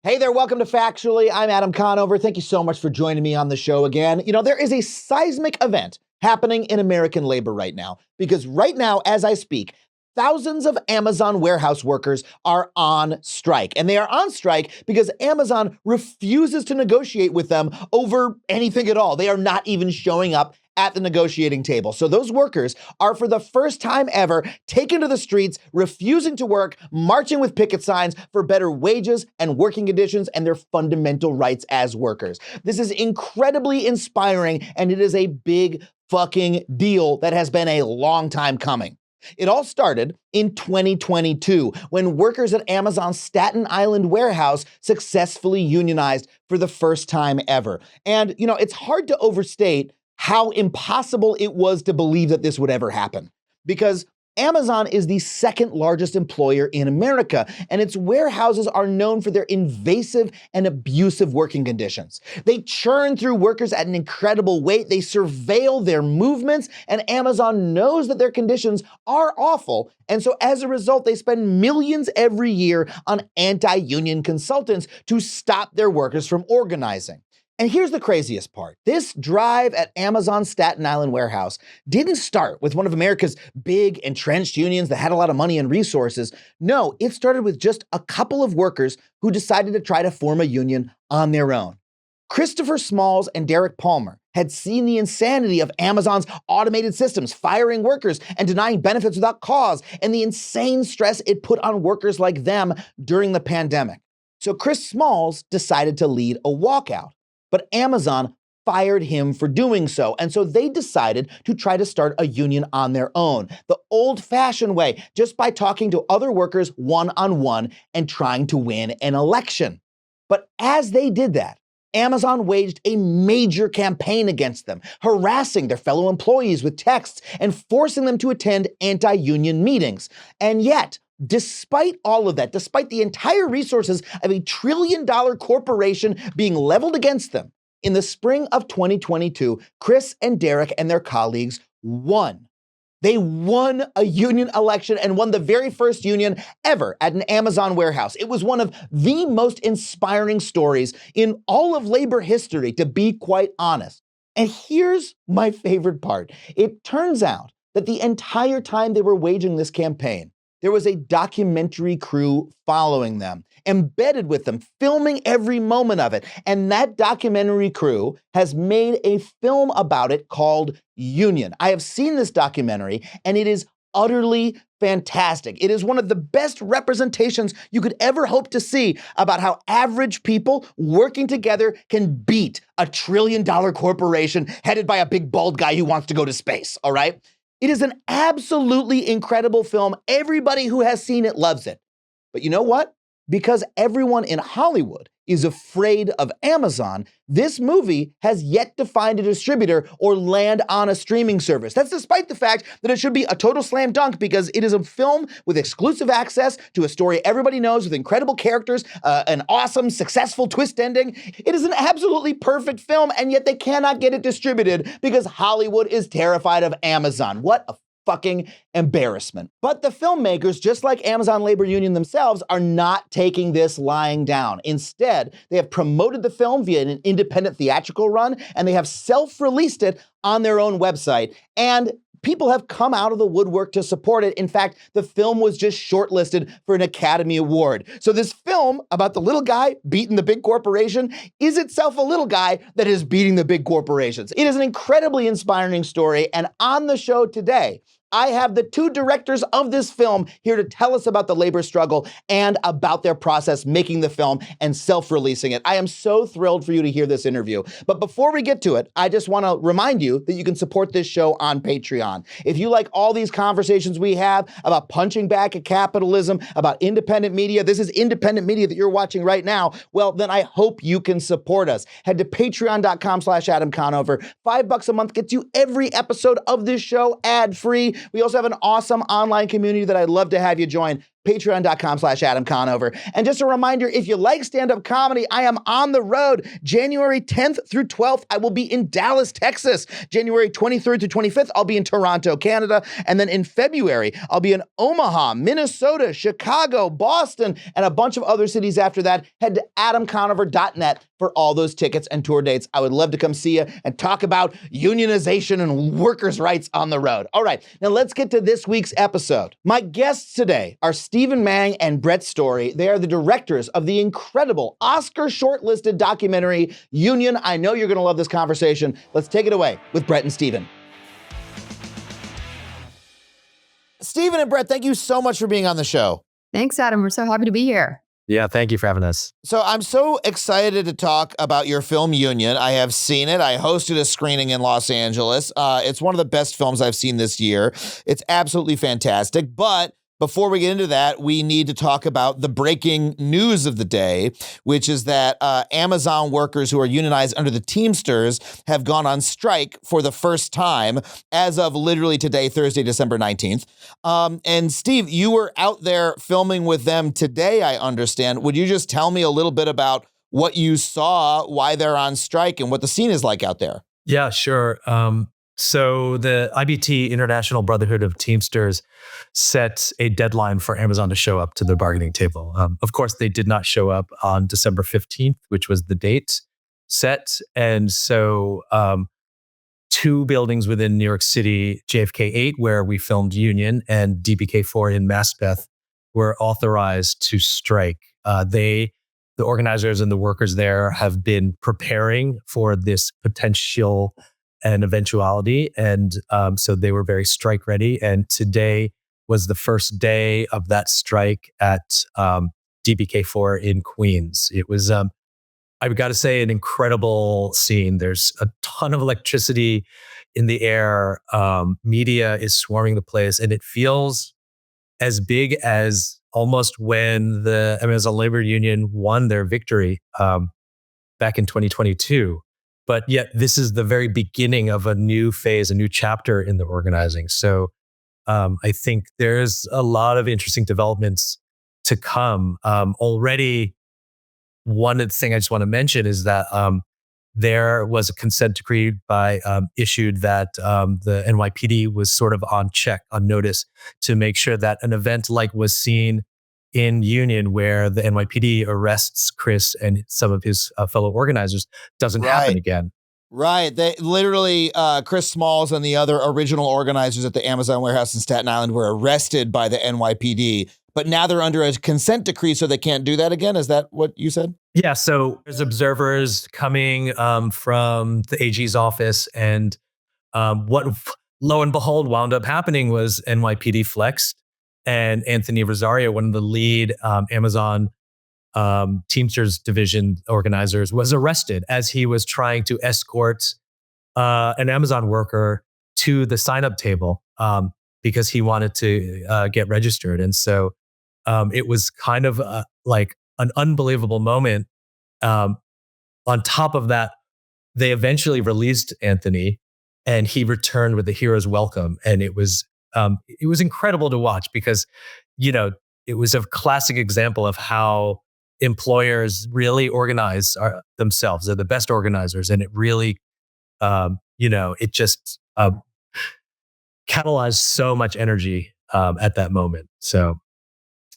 Hey there, welcome to Factually. I'm Adam Conover. Thank you so much for joining me on the show again. You know, there is a seismic event happening in American labor right now, because right now, as I speak, thousands of Amazon warehouse workers are on strike. And they are on strike because Amazon refuses to negotiate with them over anything at all. They are not even showing up at the negotiating table. So those workers are, for the first time ever, taken to the streets, refusing to work, marching with picket signs for better wages and working conditions and their fundamental rights as workers. This is incredibly inspiring, and it is a big fucking deal that has been a long time coming. It all started in 2022 when workers at Amazon's Staten Island warehouse successfully unionized for the first time ever. And, you know, it's hard to overstate how impossible it was to believe that this would ever happen, because Amazon is the second largest employer in America, and its warehouses are known for their invasive and abusive working conditions. They churn through workers at an incredible rate, they surveil their movements, and Amazon knows that their conditions are awful, and so as a result, they spend millions every year on anti-union consultants to stop their workers from organizing. And here's the craziest part. This drive at Amazon's Staten Island warehouse didn't start with one of America's big entrenched unions that had a lot of money and resources. No, it started with just a couple of workers who decided to try to form a union on their own. Christopher Smalls and Derek Palmer had seen the insanity of Amazon's automated systems, firing workers and denying benefits without cause, and the insane stress it put on workers like them during the pandemic. So Chris Smalls decided to lead a walkout. But Amazon fired him for doing so. And so they decided to try to start a union on their own, the old-fashioned way, just by talking to other workers one-on-one and trying to win an election. But as they did that, Amazon waged a major campaign against them, harassing their fellow employees with texts and forcing them to attend anti-union meetings. And yet, despite all of that, despite the entire resources of a $1 trillion corporation being leveled against them, in the spring of 2022, Chris and Derek and their colleagues won. They won a union election and won the very first union ever at an Amazon warehouse. It was one of the most inspiring stories in all of labor history, to be quite honest. And here's my favorite part. It turns out that the entire time they were waging this campaign, there was a documentary crew following them, embedded with them, filming every moment of it. And that documentary crew has made a film about it called Union. I have seen this documentary, and it is utterly fantastic. It is one of the best representations you could ever hope to see about how average people working together can beat a $1 trillion corporation headed by a big bald guy who wants to go to space, all right? It is an absolutely incredible film. Everybody who has seen it loves it. But you know what? Because everyone in Hollywood is afraid of Amazon, this movie has yet to find a distributor or land on a streaming service. That's despite the fact that it should be a total slam dunk, because it is a film with exclusive access to a story everybody knows, with incredible characters, an awesome, successful twist ending. It is an absolutely perfect film, and yet they cannot get it distributed because Hollywood is terrified of Amazon. What a fucking embarrassment. But the filmmakers, just like Amazon Labor Union themselves, are not taking this lying down. Instead, they have promoted the film via an independent theatrical run, and they have self-released it on their own website. And people have come out of the woodwork to support it. In fact, the film was just shortlisted for an Academy Award. So this film about the little guy beating the big corporation is itself a little guy that is beating the big corporations. It is an incredibly inspiring story, and on the show today, I have the two directors of this film here to tell us about the labor struggle and about their process making the film and self-releasing it. I am so thrilled for you to hear this interview. But before we get to it, I just want to remind you that you can support this show on Patreon. If you like all these conversations we have about punching back at capitalism, about independent media, this is independent media that you're watching right now, well, then I hope you can support us. Head to patreon.com/Adam Conover. $5 a month gets you every episode of this show ad-free. We also have an awesome online community that I'd love to have you join. patreon.com/Adam Conover. And just a reminder, if you like stand-up comedy, I am on the road. January 10th through 12th, I will be in Dallas, Texas. January 23rd to 25th, I'll be in Toronto, Canada. And then in February, I'll be in Omaha, Minnesota, Chicago, Boston, and a bunch of other cities after that. Head to adamconover.net for all those tickets and tour dates. I would love to come see you and talk about unionization and workers' rights on the road. All right, now let's get to this week's episode. My guests today are Stephen Maing and Brett Story. They are the directors of the incredible Oscar shortlisted documentary Union. I know you're going to love this conversation. Let's take it away with Brett and Stephen. Stephen and Brett, thank you so much for being on the show. Thanks, Adam. We're so happy to be here. Yeah, thank you for having us. So I'm so excited to talk about your film Union. I have seen it. I hosted a screening in Los Angeles. It's one of the best films I've seen this year. It's absolutely fantastic. But before we get into that, we need to talk about the breaking news of the day, which is that Amazon workers who are unionized under the Teamsters have gone on strike for the first time as of literally today, Thursday, December 19th. And Steve, you were out there filming with them today, I understand. Would you just tell me a little bit about what you saw, why they're on strike, and what the scene is like out there? Yeah, sure. So the IBT, International Brotherhood of Teamsters, set a deadline for Amazon to show up to the bargaining table. Of course, they did not show up on December 15th, which was the date set. And so two buildings within New York City, JFK 8, where we filmed Union, and DBK 4 in Maspeth, were authorized to strike. The organizers and the workers there have been preparing for this potential and eventuality. And so they were very strike ready. And today was the first day of that strike at DBK4 in Queens. It was, I've got to say, an incredible scene. There's a ton of electricity in the air. Media is swarming the place. And it feels as big as almost when the Amazon Labor Union won their victory back in 2022. But yet this is the very beginning of a new phase, a new chapter in the organizing. So I think there's a lot of interesting developments to come. Already, one thing I just want to mention is that there was a consent decree issued that the NYPD was sort of on notice to make sure that an event like was seen in Union, where the NYPD arrests Chris and some of his fellow organizers, doesn't happen again. Right. They literally, Chris Smalls and the other original organizers at the Amazon warehouse in Staten Island were arrested by the NYPD, but now they're under a consent decree, so they can't do that again. Is that what you said? Yeah. So there's observers coming from the AG's office, and what, lo and behold, wound up happening was NYPD flexed, and Anthony Rosario, one of the lead Amazon Teamsters division organizers, was arrested as he was trying to escort an Amazon worker to the sign-up table because he wanted to get registered. And so it was kind of like an unbelievable moment. On top of that, they eventually released Anthony, and he returned with a hero's welcome. And it was incredible to watch because, it was a classic example of how employers really organize themselves. They're the best organizers. And it really, it just catalyzed so much energy at that moment. So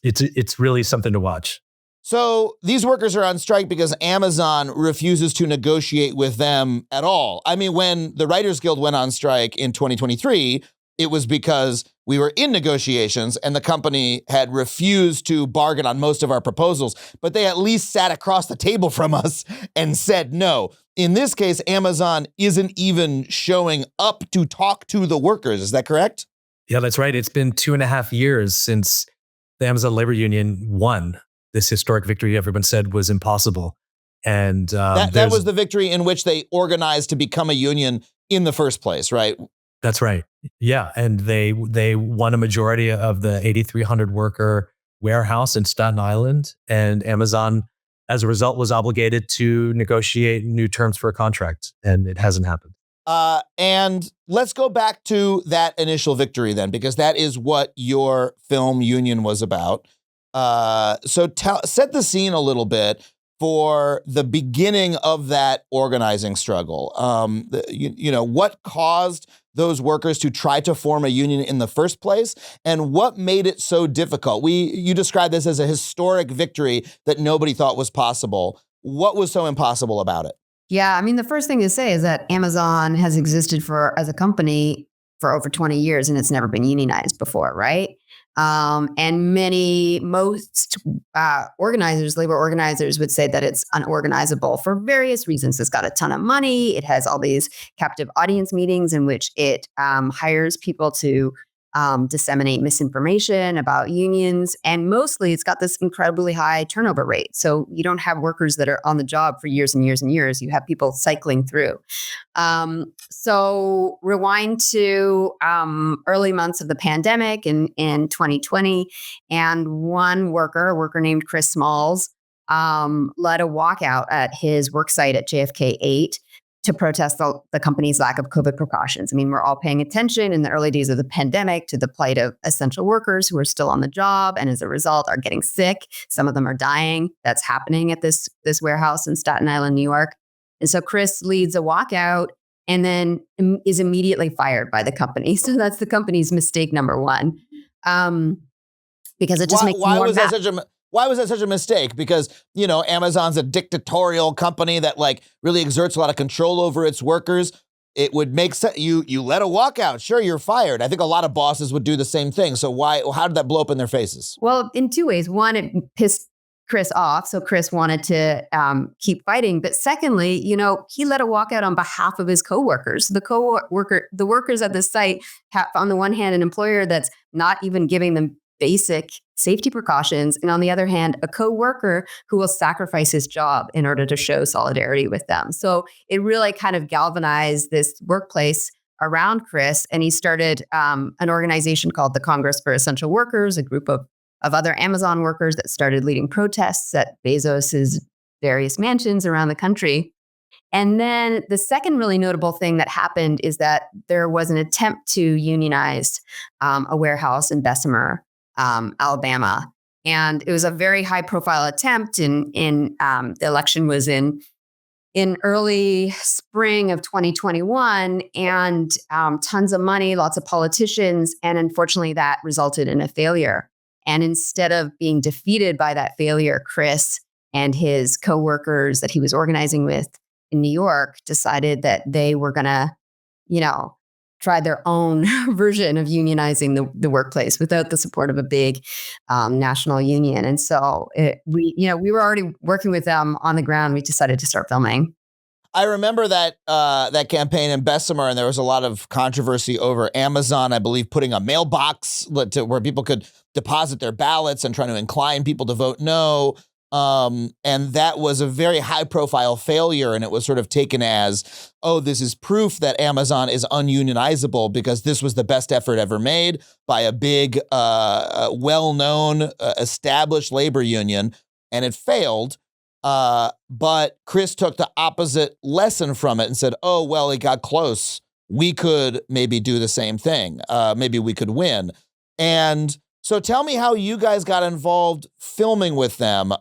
it's really something to watch. So these workers are on strike because Amazon refuses to negotiate with them at all. I mean, when the Writers Guild went on strike in 2023, it was because we were in negotiations and the company had refused to bargain on most of our proposals, but they at least sat across the table from us and said no. In this case, Amazon isn't even showing up to talk to the workers. Is that correct? Yeah, that's right. It's been 2.5 years since the Amazon Labor Union won this historic victory everyone said was impossible. And that was the victory in which they organized to become a union in the first place, right? That's right. Yeah. And they won a majority of the 8,300 worker warehouse in Staten Island. And Amazon, as a result, was obligated to negotiate new terms for a contract. And it hasn't happened. And let's go back to that initial victory then, because that is what your film Union was about. Set the scene a little bit for the beginning of that organizing struggle. What caused those workers to try to form a union in the first place, and what made it so difficult? You described this as a historic victory that nobody thought was possible. What was so impossible about it? Yeah, I mean, the first thing to say is that Amazon has existed as a company for over 20 years and it's never been unionized before, right? And most labor organizers would say that it's unorganizable for various reasons. It's got a ton of money. It has all these captive audience meetings in which it hires people to disseminate misinformation about unions. And mostly it's got this incredibly high turnover rate. So you don't have workers that are on the job for years and years and years. You have people cycling through. So rewind to early months of the pandemic in 2020, and a worker named Chris Smalls, led a walkout at his work site at JFK 8 to protest the company's lack of COVID precautions. I mean, we're all paying attention in the early days of the pandemic to the plight of essential workers who are still on the job and as a result are getting sick. Some of them are dying. That's happening at this warehouse in Staten Island, New York. And so Chris leads a walkout and then is immediately fired by the company. So that's the company's mistake number one. Because it just makes why was that such a mistake? Because, Amazon's a dictatorial company that really exerts a lot of control over its workers. It would make sense. You let a walkout. Sure, you're fired. I think a lot of bosses would do the same thing. So how did that blow up in their faces? Well, in two ways. One, it pissed Chris off. So Chris wanted to keep fighting. But secondly, he let a walkout on behalf of his coworkers. The workers at the site have, on the one hand, an employer that's not even giving them basic safety precautions. And on the other hand, a coworker who will sacrifice his job in order to show solidarity with them. So it really kind of galvanized this workplace around Chris. And he started an organization called the Congress for Essential Workers, a group of other Amazon workers that started leading protests at Bezos's various mansions around the country. And then the second really notable thing that happened is that there was an attempt to unionize a warehouse in Bessemer, Alabama. And it was a very high profile attempt. The election was in early spring of 2021, and tons of money, lots of politicians. And unfortunately, that resulted in a failure. And instead of being defeated by that failure, Chris and his coworkers that he was organizing with in New York decided that they were going to, try their own version of unionizing the workplace without the support of a big national union. And so we were already working with them on the ground. We decided to start filming. I remember that campaign in Bessemer, and there was a lot of controversy over Amazon, I believe, putting a mailbox where people could deposit their ballots and trying to incline people to vote no. And that was a very high-profile failure, and it was sort of taken as, oh, this is proof that Amazon is ununionizable because this was the best effort ever made by a big, well-known, established labor union, and it failed. But Chris took the opposite lesson from it and said, oh, well, it got close. We could maybe do the same thing. Maybe we could win. And so tell me how you guys got involved filming with them.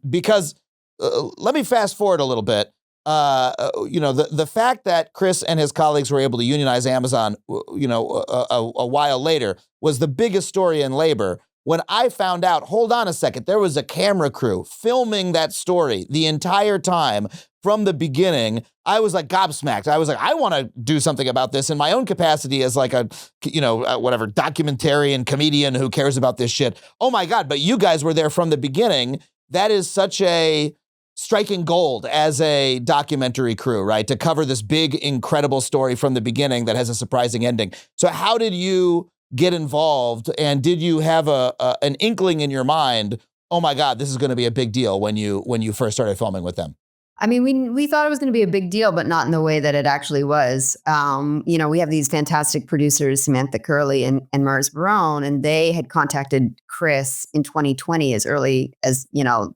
Because let me fast forward a little bit. The fact that Chris and his colleagues were able to unionize Amazon, a while later was the biggest story in labor. When I found out, hold on a second, there was a camera crew filming that story the entire time from the beginning, I was like gobsmacked. I was like, I want to do something about this in my own capacity as like a, documentarian comedian who cares about this shit. Oh my God, but you guys were there from the beginning. That is such a striking gold as a documentary crew, right? To cover this big, incredible story from the beginning that has a surprising ending. So how did you get involved, and did you have an inkling in your mind, oh my God, this is going to be a big deal when you first started filming with them? I mean, we thought it was going to be a big deal, but not in the way that it actually was. We have these fantastic producers, Samantha Curley and Mars Barone, and they had contacted Chris in 2020 as early as,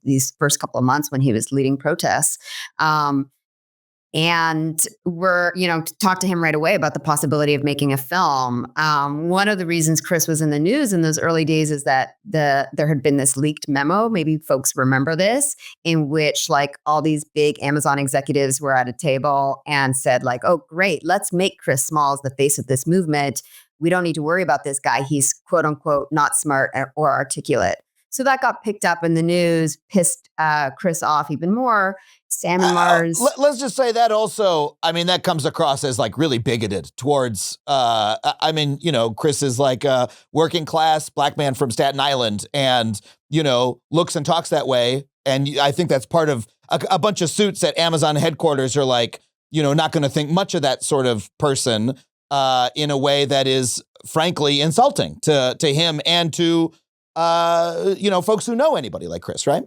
these first couple of months when he was leading protests. and we're, talked to him right away about the possibility of making a film. One of the reasons Chris was in the news in those early days is that there had been this leaked memo. Maybe folks remember this, in which like all these big Amazon executives were at a table and said like, "Oh, great, let's make Chris Smalls the face of this movement. We don't need to worry about this guy. He's quote unquote not smart or articulate." So that got picked up in the news, pissed Chris off even more. Sam and Mars. Let's just say that also, I mean, that comes across as like really bigoted towards, Chris is like a working class black man from Staten Island and, looks and talks that way. And I think that's part of a bunch of suits at Amazon headquarters are like, not going to think much of that sort of person in a way that is frankly insulting to him and to, folks who know anybody like Chris, right?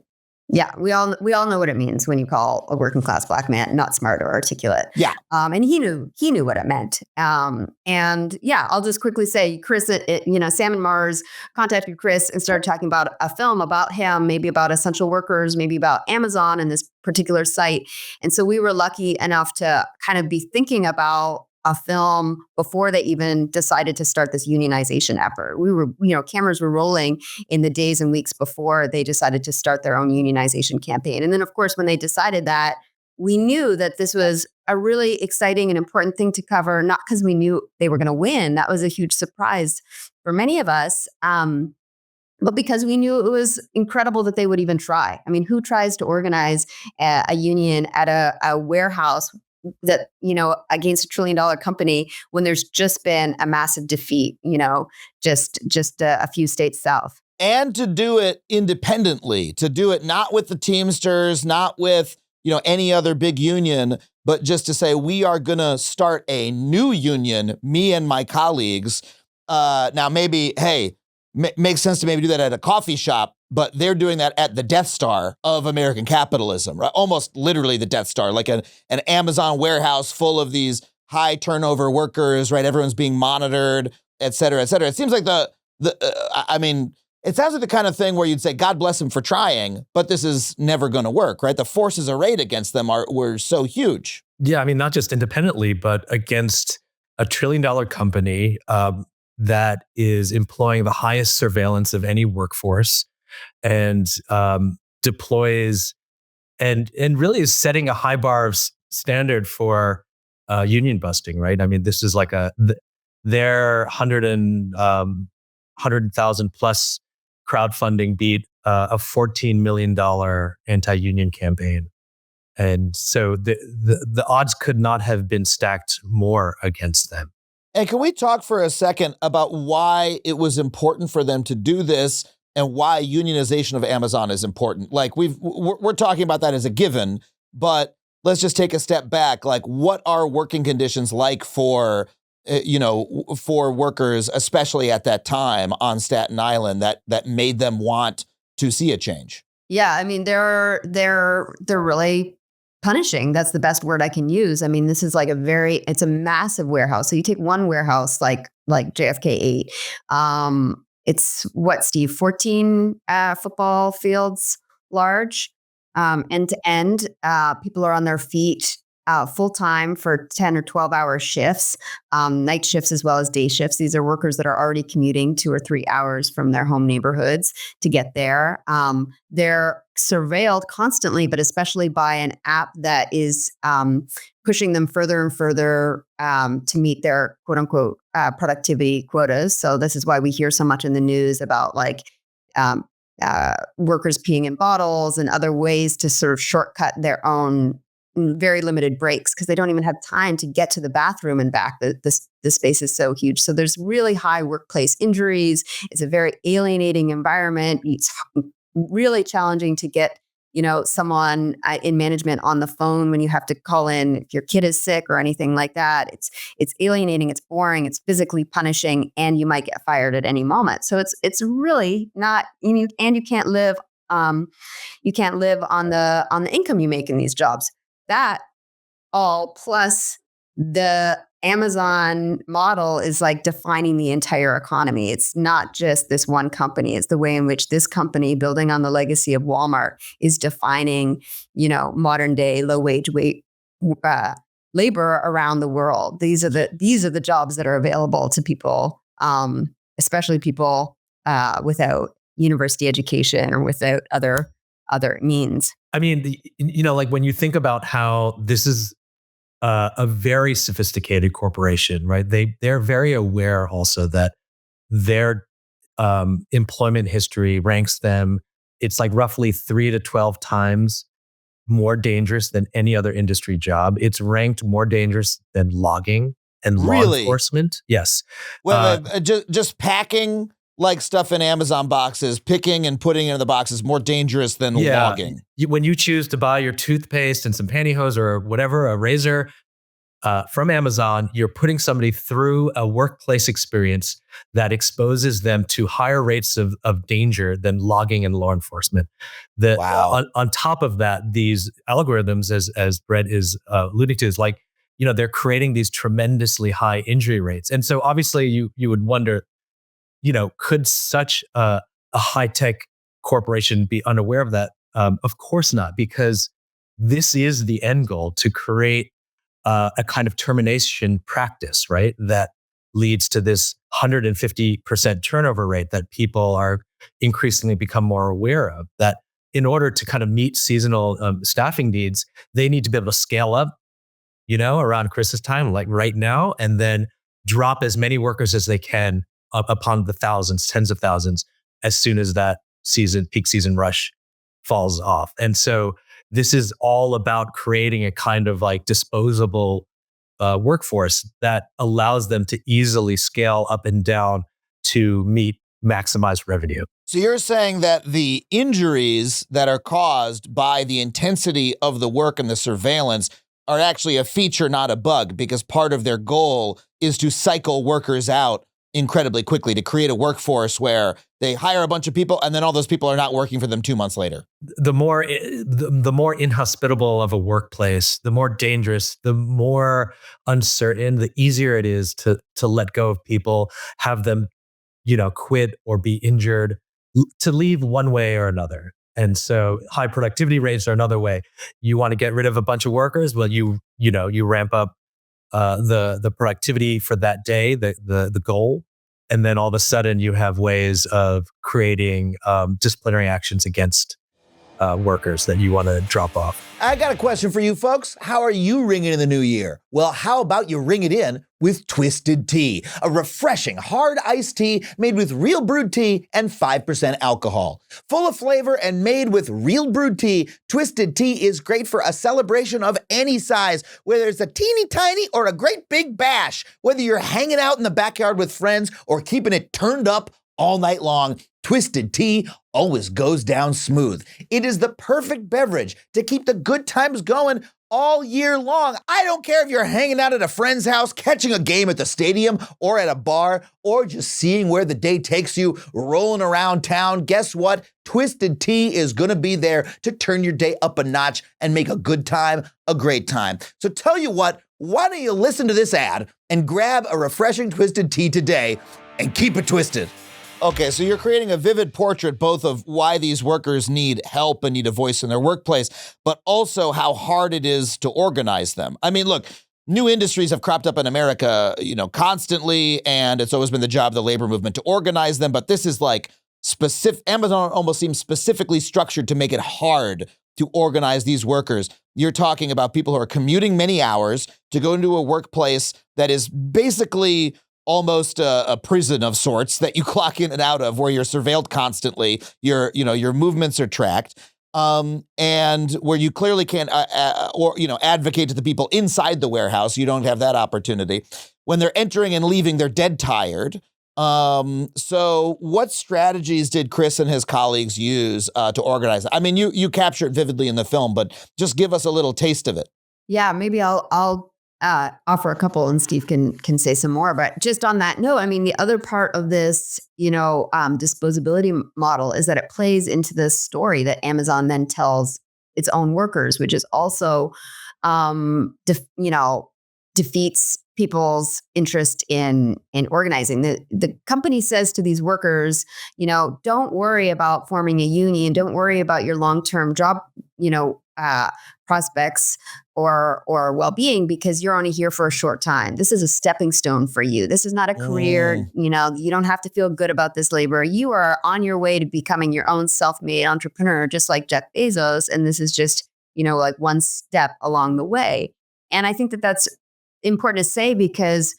Yeah, we all know what it means when you call a working class black man not smart or articulate. Yeah, and he knew what it meant. And yeah, I'll just quickly say, Chris, Sam and Mars contacted Chris and started talking about a film about him, maybe about essential workers, maybe about Amazon and this particular site. And so we were lucky enough to kind of be thinking about a film before they even decided to start this unionization effort. We were, cameras were rolling in the days and weeks before they decided to start their own unionization campaign. And then, of course, when they decided that, we knew that this was a really exciting and important thing to cover, not because we knew they were going to win. That was a huge surprise for many of us. But because we knew it was incredible that they would even try. I mean, who tries to organize a union at a warehouse that, against $1 trillion company when there's just been a massive defeat, just a few states south. And to do it independently, to do it not with the Teamsters, not with, any other big union, but just to say, we are going to start a new union, me and my colleagues. Now, maybe, hey, makes sense to maybe do that at a coffee shop, but they're doing that at the Death Star of American capitalism, right? Almost literally the Death Star, like an Amazon warehouse full of these high turnover workers, right? Everyone's being monitored, et cetera, et cetera. It seems like it sounds like the kind of thing where you'd say, God bless them for trying, but this is never going to work, right? The forces arrayed against them were so huge. Yeah, I mean, not just independently, but against a $1 trillion company that is employing the highest surveillance of any workforce and deploys and really is setting a high bar of standard for union busting, right? I mean, this is like their 100,000 plus crowdfunding beat a $14 million anti-union campaign. And so the odds could not have been stacked more against them. And can we talk for a second about why it was important for them to do this and why unionization of Amazon is important? Like we're talking about that as a given, but let's just take a step back. Like, what are working conditions like for workers, especially at that time on Staten Island, that made them want to see a change? Yeah, I mean, they're really punishing. That's the best word I can use. I mean, this is like it's a massive warehouse. So you take one warehouse like JFK 8. It's what, Steve, 14 football fields large, end to end. People are on their feet full time for 10 or 12 hour shifts, night shifts as well as day shifts. These are workers that are already commuting 2 or 3 hours from their home neighborhoods to get there. They're surveilled constantly, but especially by an app that is pushing them further and further to meet their quote unquote productivity quotas. So this is why we hear so much in the news about like workers peeing in bottles and other ways to sort of shortcut their own very limited breaks because they don't even have time to get to the bathroom and back. The space is so huge. So there's really high workplace injuries. It's a very alienating environment. It's really challenging to get, someone in management on the phone when you have to call in if your kid is sick or anything like that. It's alienating, it's boring, it's physically punishing, and you might get fired at any moment. So it's really not, and you can't live on the income you make in these jobs. That all plus the Amazon model is like defining the entire economy. It's not just this one company. It's the way in which this company, building on the legacy of Walmart, is defining, modern day low wage labor around the world. These are the jobs that are available to people, especially people without university education or without other means. I mean, like when you think about how this is a very sophisticated corporation, right? They're very aware also that their employment history ranks them. It's like roughly 3 to 12 times more dangerous than any other industry job. It's ranked more dangerous than logging and law Really? enforcement. Yes. Well, just packing like stuff in Amazon boxes, picking and putting it in the boxes more dangerous than logging. When you choose to buy your toothpaste and some pantyhose or whatever, a razor from Amazon, you're putting somebody through a workplace experience that exposes them to higher rates of danger than logging and law enforcement. Wow. On top of that, these algorithms, as Brett is alluding to, is like, they're creating these tremendously high injury rates. And so obviously you would wonder, could such a high-tech corporation be unaware of that? Of course not, because this is the end goal, to create a kind of termination practice, right? That leads to this 150% turnover rate that people are increasingly become more aware of. That in order to kind of meet seasonal staffing needs, they need to be able to scale up, around Christmas time, like right now, and then drop as many workers as they can upon the thousands, tens of thousands, as soon as that peak season rush falls off. And so this is all about creating a kind of like disposable workforce that allows them to easily scale up and down to meet maximized revenue. So you're saying that the injuries that are caused by the intensity of the work and the surveillance are actually a feature, not a bug, because part of their goal is to cycle workers out incredibly quickly, to create a workforce where they hire a bunch of people and then all those people are not working for them 2 months later. The more inhospitable of a workplace, the more dangerous, the more uncertain, the easier it is to let go of people, have them, quit or be injured, to leave one way or another. And so high productivity rates are another way. You want to get rid of a bunch of workers? Well, you ramp up the productivity for that day, the goal, and then all of a sudden you have ways of creating disciplinary actions against workers that you want to drop off. I got a question for you folks. How are you ringing in the new year? Well, how about you ring it in with Twisted Tea, a refreshing hard iced tea made with real brewed tea and 5% alcohol. Full of flavor and made with real brewed tea, Twisted Tea is great for a celebration of any size, whether it's a teeny tiny or a great big bash. Whether you're hanging out in the backyard with friends or keeping it turned up all night long, Twisted Tea always goes down smooth. It is the perfect beverage to keep the good times going all year long. I don't care if you're hanging out at a friend's house, catching a game at the stadium or at a bar, or just seeing where the day takes you, rolling around town. Guess what? Twisted Tea is going to be there to turn your day up a notch and make a good time a great time. So tell you what, why don't you listen to this ad and grab a refreshing Twisted Tea today and keep it twisted. Okay, so you're creating a vivid portrait both of why these workers need help and need a voice in their workplace, but also how hard it is to organize them. I mean, look, new industries have cropped up in America, constantly, and it's always been the job of the labor movement to organize them, but this is like specific. Amazon almost seems specifically structured to make it hard to organize these workers. You're talking about people who are commuting many hours to go into a workplace that is basically almost a prison of sorts that you clock in and out of, where you're surveilled constantly. Your movements are tracked, and where you clearly can't advocate to the people inside the warehouse. You don't have that opportunity. When they're entering and leaving, they're dead tired. So what strategies did Chris and his colleagues use to organize it? I mean, you capture it vividly in the film, but just give us a little taste of it. Yeah, maybe I'll offer a couple and Steve can say some more. But just on that note, I mean, the other part of this, disposability model is that it plays into this story that Amazon then tells its own workers, which is also, defeats people's interest in organizing. The company says to these workers, don't worry about forming a union, don't worry about your long-term job, prospects or well-being, because you're only here for a short time. This is a stepping stone for you. This is not a career. You don't have to feel good about this labor. You are on your way to becoming your own self-made entrepreneur, just like Jeff Bezos. And this is just, like one step along the way. And I think that that's important to say because,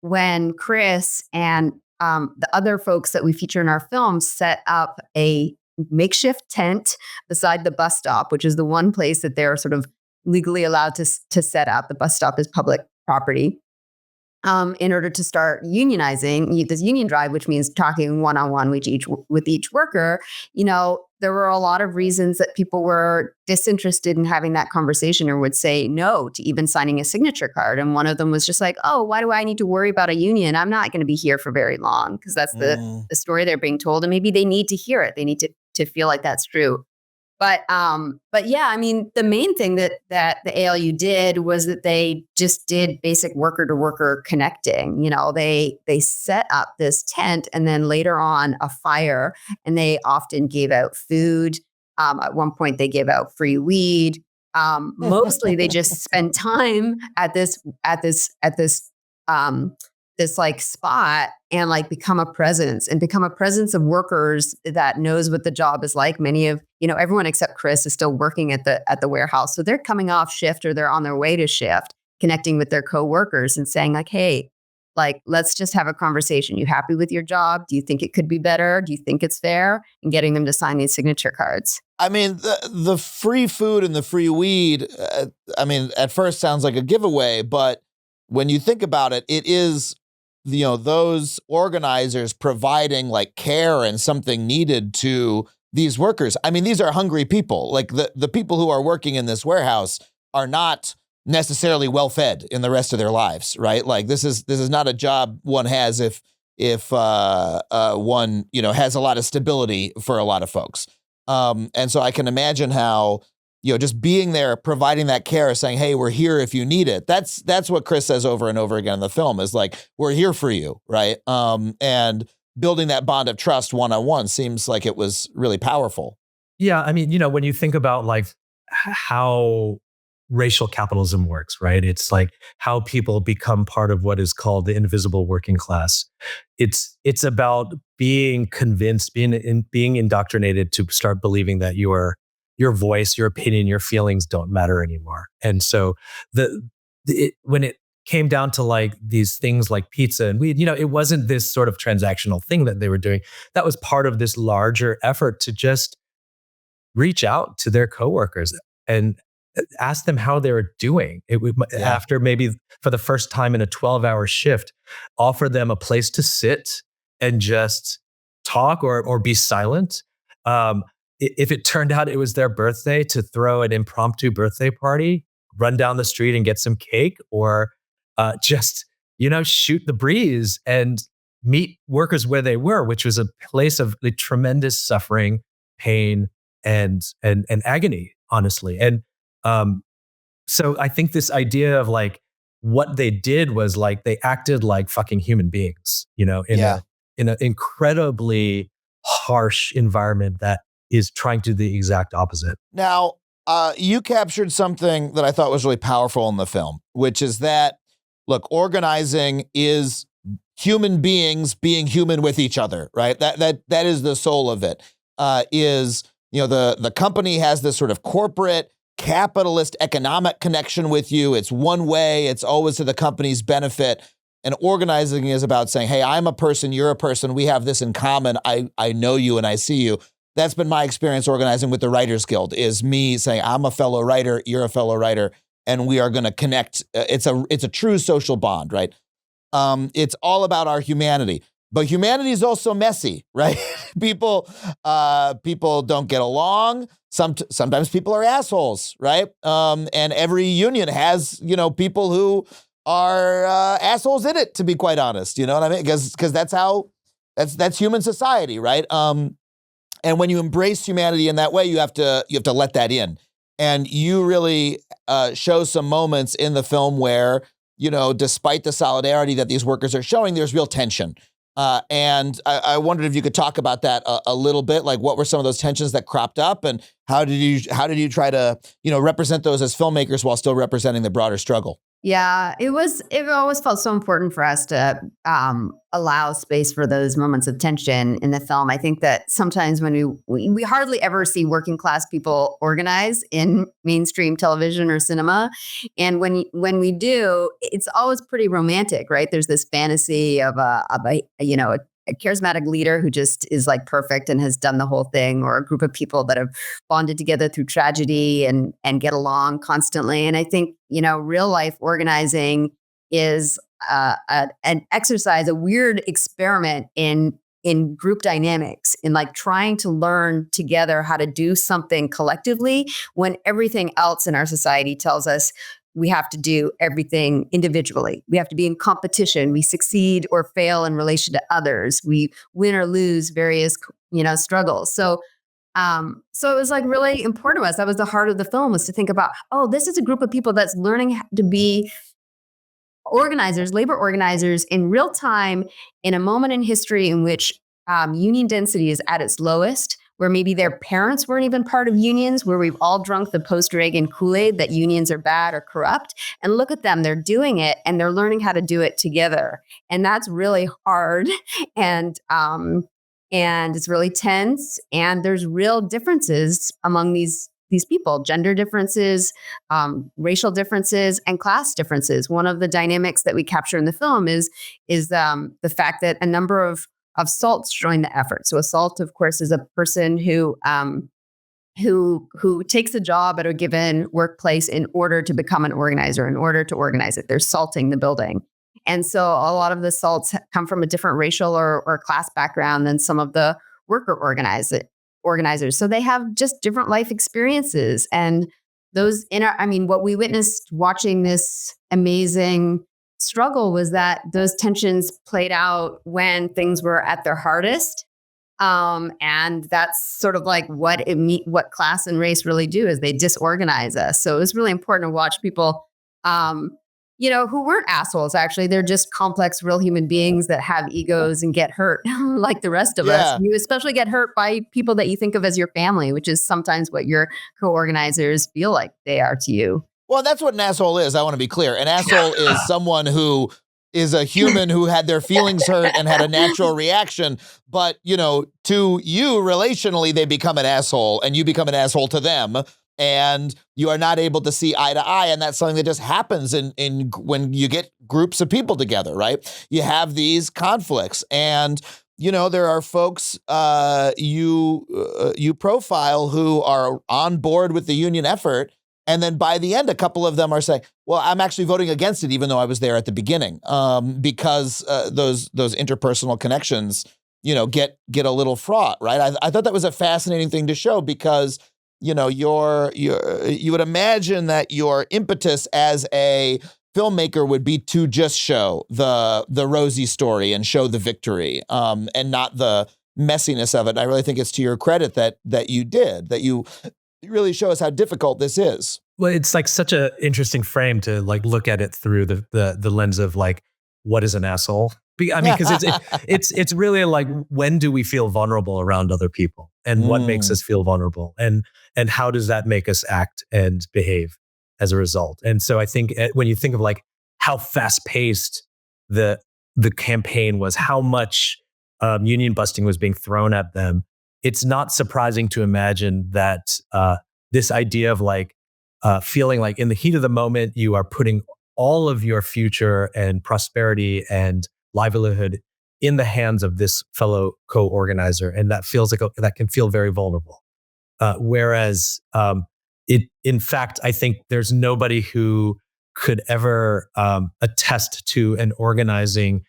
when Chris and the other folks that we feature in our film set up a makeshift tent beside the bus stop, which is the one place that they're sort of legally allowed to set up. The bus stop is public property. In order to start unionizing this union drive, which means talking one-on-one with each worker, there were a lot of reasons that people were disinterested in having that conversation or would say no to even signing a signature card. And one of them was just like, oh, why do I need to worry about a union? I'm not going to be here for very long, because that's the story they're being told. And maybe they need to hear it. They need to feel like that's true. But yeah, I mean, the main thing that the ALU did was that they just did basic worker to worker connecting. They set up this tent and then later on a fire, and they often gave out food. At one point, they gave out free weed. Mostly, they just spent time at this like spot and like become a presence of workers that knows what the job is like. Many of, everyone except Chris is still working at the warehouse. So they're coming off shift or they're on their way to shift, connecting with their coworkers and saying like, hey, like, let's just have a conversation. You happy with your job? Do you think it could be better? Do you think it's fair? And getting them to sign these signature cards. I mean, the free food and the free weed, at first sounds like a giveaway, but when you think about it, it is, those organizers providing like care and something needed to these workers. I mean, these are hungry people. Like the people who are working in this warehouse are not necessarily well fed in the rest of their lives, right? Like this is not a job one has if one has a lot of stability for a lot of folks. And so I can imagine how just being there, providing that care, saying, hey, we're here if you need it. That's what Chris says over and over again in the film is like, we're here for you, right? And building that bond of trust one-on-one seems like it was really powerful. Yeah, I mean, when you think about like how racial capitalism works, right? It's like how people become part of what is called the invisible working class. It's about being convinced, being indoctrinated to start believing that your voice, your opinion, your feelings don't matter anymore. And so when it came down to like these things like pizza and weed, it wasn't this sort of transactional thing that they were doing. That was part of this larger effort to just reach out to their coworkers and ask them how they were doing. After maybe for the first time in a 12-hour shift, offer them a place to sit and just talk or be silent. If it turned out it was their birthday, to throw an impromptu birthday party, run down the street and get some cake, or just, shoot the breeze and meet workers where they were, which was a place of the tremendous suffering, pain, and agony, honestly. And so I think this idea of like what they did was like they acted like fucking human beings, in an incredibly harsh environment that is trying to do the exact opposite. Now, you captured something that I thought was really powerful in the film, which is that, look, organizing is human beings being human with each other, right? That is the soul of it. The company has this sort of corporate capitalist economic connection with you. It's one way. It's always to the company's benefit. And organizing is about saying, hey, I'm a person, you're a person. We have this in common. I know you and I see you. That's been my experience organizing with the Writers Guild, is me saying, I'm a fellow writer, you're a fellow writer, and we are going to connect. It's a true social bond, right? It's all about our humanity. But humanity is also messy, right? People don't get along. Sometimes people are assholes, right? And every union has, people who are assholes in it, to be quite honest. You know what I mean? Because that's human society, right? And when you embrace humanity in that way, you have to let that in. And you really show some moments in the film where, despite the solidarity that these workers are showing, there's real tension. And I wondered if you could talk about that a little bit. Like, what were some of those tensions that cropped up, and how did you try to represent those as filmmakers while still representing the broader struggle? Yeah, it always felt so important for us to allow space for those moments of tension in the film. I think that sometimes when we hardly ever see working class people organize in mainstream television or cinema. And when we do, it's always pretty romantic, right? There's this fantasy of a charismatic leader who just is like perfect and has done the whole thing, or a group of people that have bonded together through tragedy and get along constantly. And I think, real life organizing is an exercise, a weird experiment in group dynamics, in like trying to learn together how to do something collectively when everything else in our society tells us we have to do everything individually. We have to be in competition. We succeed or fail in relation to others. We win or lose various, struggles. So it was like really important to us. That was the heart of the film, was to think about, this is a group of people that's learning to be organizers, labor organizers in real time, in a moment in history in which union density is at its lowest, where maybe their parents weren't even part of unions, where we've all drunk the post-Reagan Kool-Aid that unions are bad or corrupt. And look at them, they're doing it, and they're learning how to do it together. And that's really hard. And it's really tense. And there's real differences among these people: gender differences, racial differences, and class differences. One of the dynamics that we capture in the film is the fact that a number of SALTs join the effort. So a SALT, of course, is a person who takes a job at a given workplace in order to become an organizer, in order to organize it. They're salting the building. And so a lot of the SALTs come from a different racial or class background than some of the worker organizers. So they have just different life experiences. And what we witnessed watching this amazing struggle was that those tensions played out when things were at their hardest. And that's sort of like what class and race really do, is they disorganize us. So it was really important to watch people, who weren't assholes. Actually, they're just complex, real human beings that have egos and get hurt like the rest of us. You especially get hurt by people that you think of as your family, which is sometimes what your co-organizers feel like they are to you. Well, that's what an asshole is. I want to be clear. An asshole is someone who is a human who had their feelings hurt and had a natural reaction. But, to you relationally, they become an asshole, and you become an asshole to them. And you are not able to see eye to eye. And that's something that just happens in when you get groups of people together, right? You have these conflicts. And, there are folks you profile who are on board with the union effort. And then by the end, a couple of them are saying, well, I'm actually voting against it, even though I was there at the beginning, because those interpersonal connections, get a little fraught, right? I thought that was a fascinating thing to show, because, you would imagine that your impetus as a filmmaker would be to just show the rosy story and show the victory, and not the messiness of it. And I really think it's to your credit that you really show us how difficult this is. Well, it's like such an interesting frame to like look at it through the lens of like, what is an asshole? Because it's really like, when do we feel vulnerable around other people, and what makes us feel vulnerable, and how does that make us act and behave as a result? And so I think when you think of like how fast paced the campaign was, how much union busting was being thrown at them, it's not surprising to imagine that this idea of like feeling like in the heat of the moment, you are putting all of your future and prosperity and livelihood in the hands of this fellow co-organizer. And that feels like that can feel very vulnerable. Whereas in fact, I think there's nobody who could ever attest to an organizing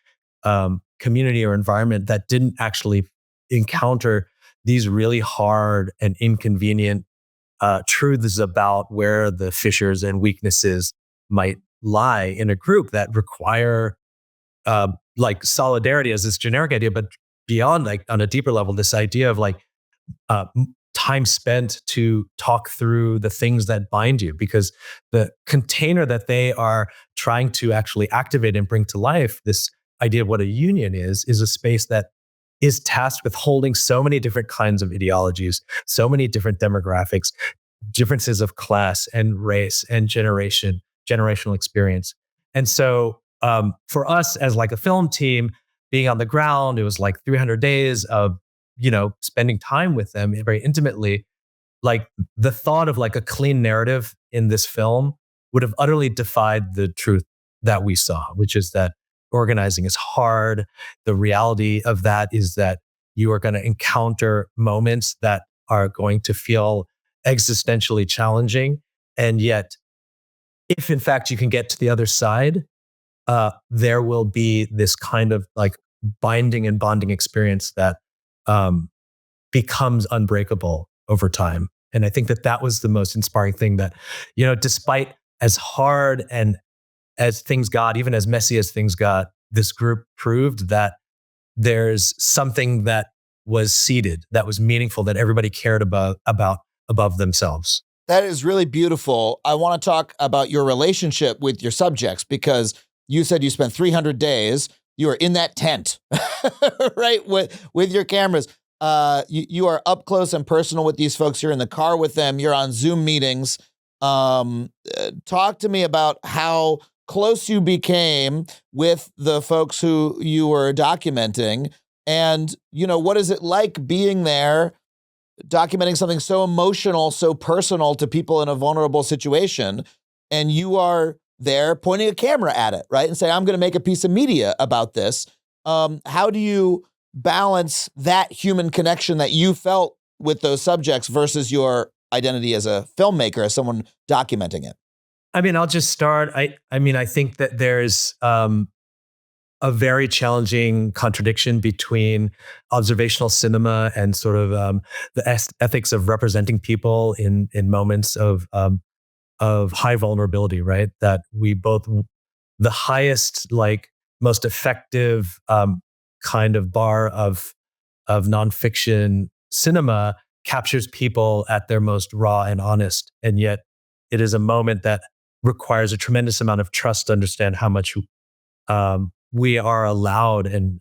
community or environment that didn't actually encounter these really hard and inconvenient truths about where the fissures and weaknesses might lie in a group that require like solidarity as this generic idea, but beyond, like on a deeper level, this idea of like time spent to talk through the things that bind you, because the container that they are trying to actually activate and bring to life, this idea of what a union is a space that is tasked with holding so many different kinds of ideologies, so many different demographics, differences of class and race and generational experience. And so for us as like a film team, being on the ground, it was like 300 days of, spending time with them very intimately. Like the thought of like a clean narrative in this film would have utterly defied the truth that we saw, which is that organizing is hard. The reality of that is that you are going to encounter moments that are going to feel existentially challenging. And yet, if in fact you can get to the other side, there will be this kind of like binding and bonding experience that becomes unbreakable over time. And I think that was the most inspiring thing that, despite as hard and as things got, even as messy as things got, this group proved that there's something that was seated, that was meaningful, that everybody cared about above themselves. That is really beautiful. I want to talk about your relationship with your subjects, because you said you spent 300 days. You were in that tent, right, with your cameras. You are up close and personal with these folks. You're in the car with them. You're on Zoom meetings. Talk to me about how close you became with the folks who you were documenting. And, what is it like being there, documenting something so emotional, so personal to people in a vulnerable situation, and you are there pointing a camera at it, right? And say, I'm going to make a piece of media about this. How do you balance that human connection that you felt with those subjects versus your identity as a filmmaker, as someone documenting it? I mean, I'll just start. I think that there's a very challenging contradiction between observational cinema and sort of the ethics of representing people in moments of high vulnerability, right? That we both, the highest, like most effective kind of bar of nonfiction cinema captures people at their most raw and honest, and yet it is a moment that requires a tremendous amount of trust to understand how much we are allowed and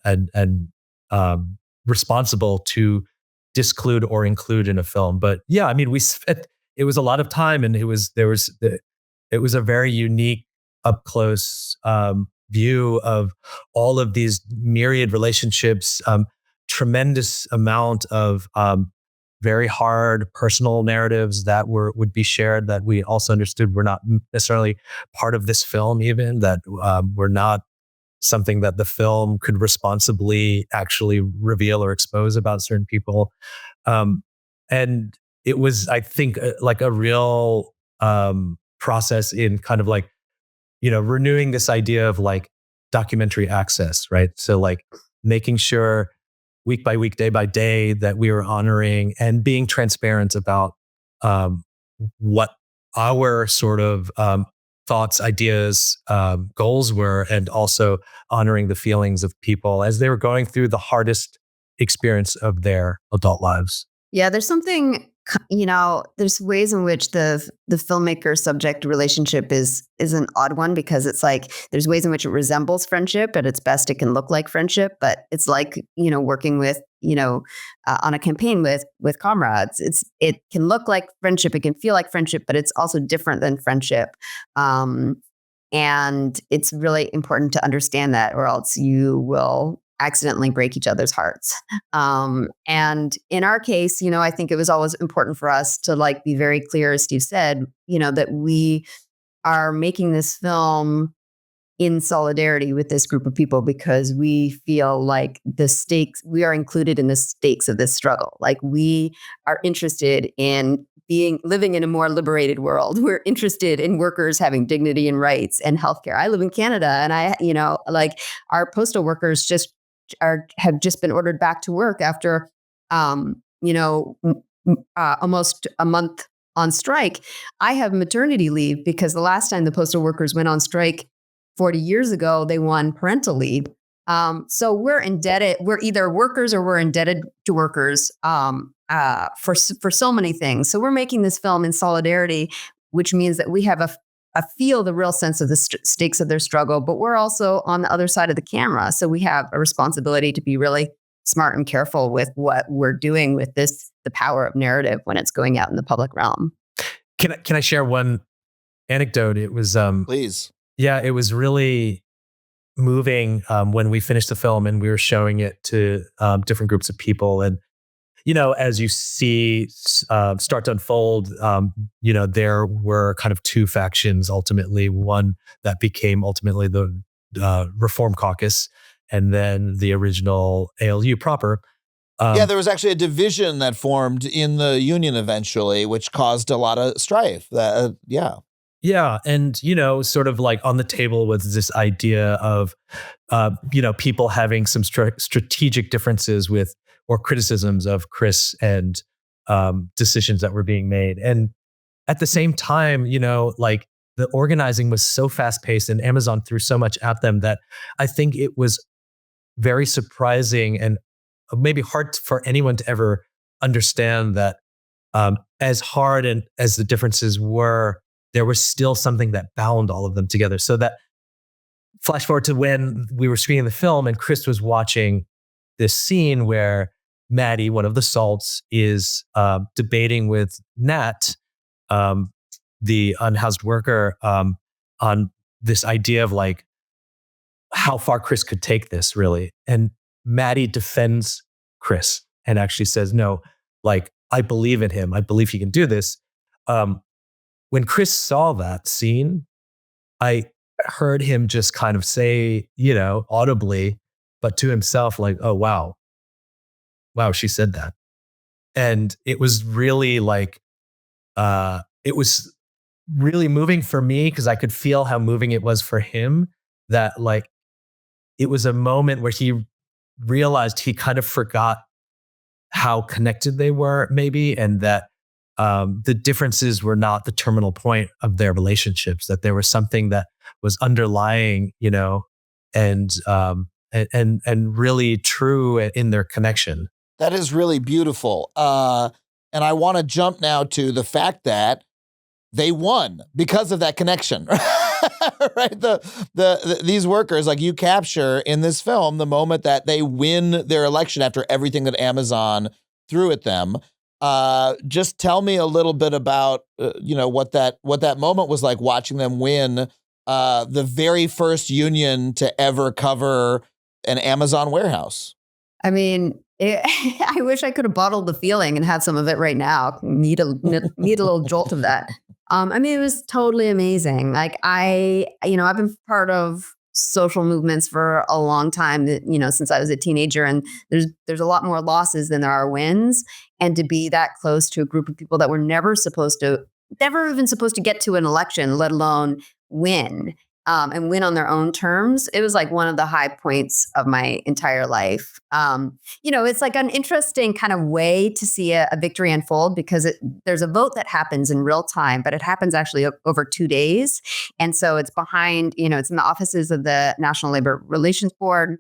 responsible to disclude or include in a film. But yeah, I mean, it was a lot of time, and it was a very unique, up close view of all of these myriad relationships, tremendous amount of very hard personal narratives that would be shared, that we also understood were not necessarily part of this film, even that were not something that the film could responsibly actually reveal or expose about certain people. And it was, I think, like a real process in kind of like, renewing this idea of like documentary access, right? So like making sure week by week, day by day, that we were honoring and being transparent about what our sort of thoughts, ideas, goals were, and also honoring the feelings of people as they were going through the hardest experience of their adult lives. Yeah, there's something, there's ways in which the filmmaker subject relationship is an odd one, because it's like there's ways in which it resembles friendship. At its best, it can look like friendship, but it's like, working with, on a campaign with comrades. It can look like friendship, it can feel like friendship, but it's also different than friendship. And it's really important to understand that, or else you will accidentally break each other's hearts. And in our case, I think it was always important for us to like be very clear, as Steve said, that we are making this film in solidarity with this group of people, because we feel like we are included in the stakes of this struggle. Like, we are interested in living in a more liberated world. We're interested in workers having dignity and rights and healthcare. I live in Canada, and our postal workers have just been ordered back to work after, almost a month on strike. I have maternity leave because the last time the postal workers went on strike 40 years ago, they won parental leave. So we're indebted. We're either workers or we're indebted to workers for so many things. So we're making this film in solidarity, which means that we have feel the real sense of the stakes of their struggle, but we're also on the other side of the camera. So we have a responsibility to be really smart and careful with what we're doing with the power of narrative when it's going out in the public realm. Can I share one anecdote? It was Please. Yeah, it was really moving when we finished the film and we were showing it to different groups of people. And as you see start to unfold, there were kind of two factions ultimately. One that became ultimately the Reform Caucus, and then the original ALU proper. There was actually a division that formed in the union eventually, which caused a lot of strife. Yeah. And, sort of like on the table was this idea of, people having some strategic differences with or criticisms of Chris and decisions that were being made. And at the same time, like the organizing was so fast paced and Amazon threw so much at them that I think it was very surprising and maybe hard for anyone to ever understand that as hard and as the differences were, there was still something that bound all of them together. So that flash forward to when we were screening the film and Chris was watching this scene where Maddie, one of the Salts, is debating with Nat, the unhoused worker, on this idea of like how far Chris could take this really. And Maddie defends Chris and actually says, no, like, I believe in him. I believe he can do this. When Chris saw that scene, I heard him just kind of say, audibly, but to himself, like, oh, wow, she said that. And it was really like, it was really moving for me because I could feel how moving it was for him, that like, it was a moment where he realized he kind of forgot how connected they were maybe, and that the differences were not the terminal point of their relationships, that there was something that was underlying, and really true in their connection. That is really beautiful. And I want to jump now to the fact that they won because of that connection. Right? These workers, like you capture in this film, the moment that they win their election after everything that Amazon threw at them. Just tell me a little bit about, what that moment was like, watching them win the very first union to ever cover an Amazon warehouse. I mean, I wish I could have bottled the feeling and had some of it right now. Need a little jolt of that. It was totally amazing. Like I've been part of social movements for a long time, since I was a teenager, and there's a lot more losses than there are wins. And to be that close to a group of people that were never even supposed to get to an election, let alone win, and win on their own terms, it was like one of the high points of my entire life. It's like an interesting kind of way to see a victory unfold, because there's a vote that happens in real time, but it happens actually over 2 days. And so it's behind, it's in the offices of the National Labor Relations Board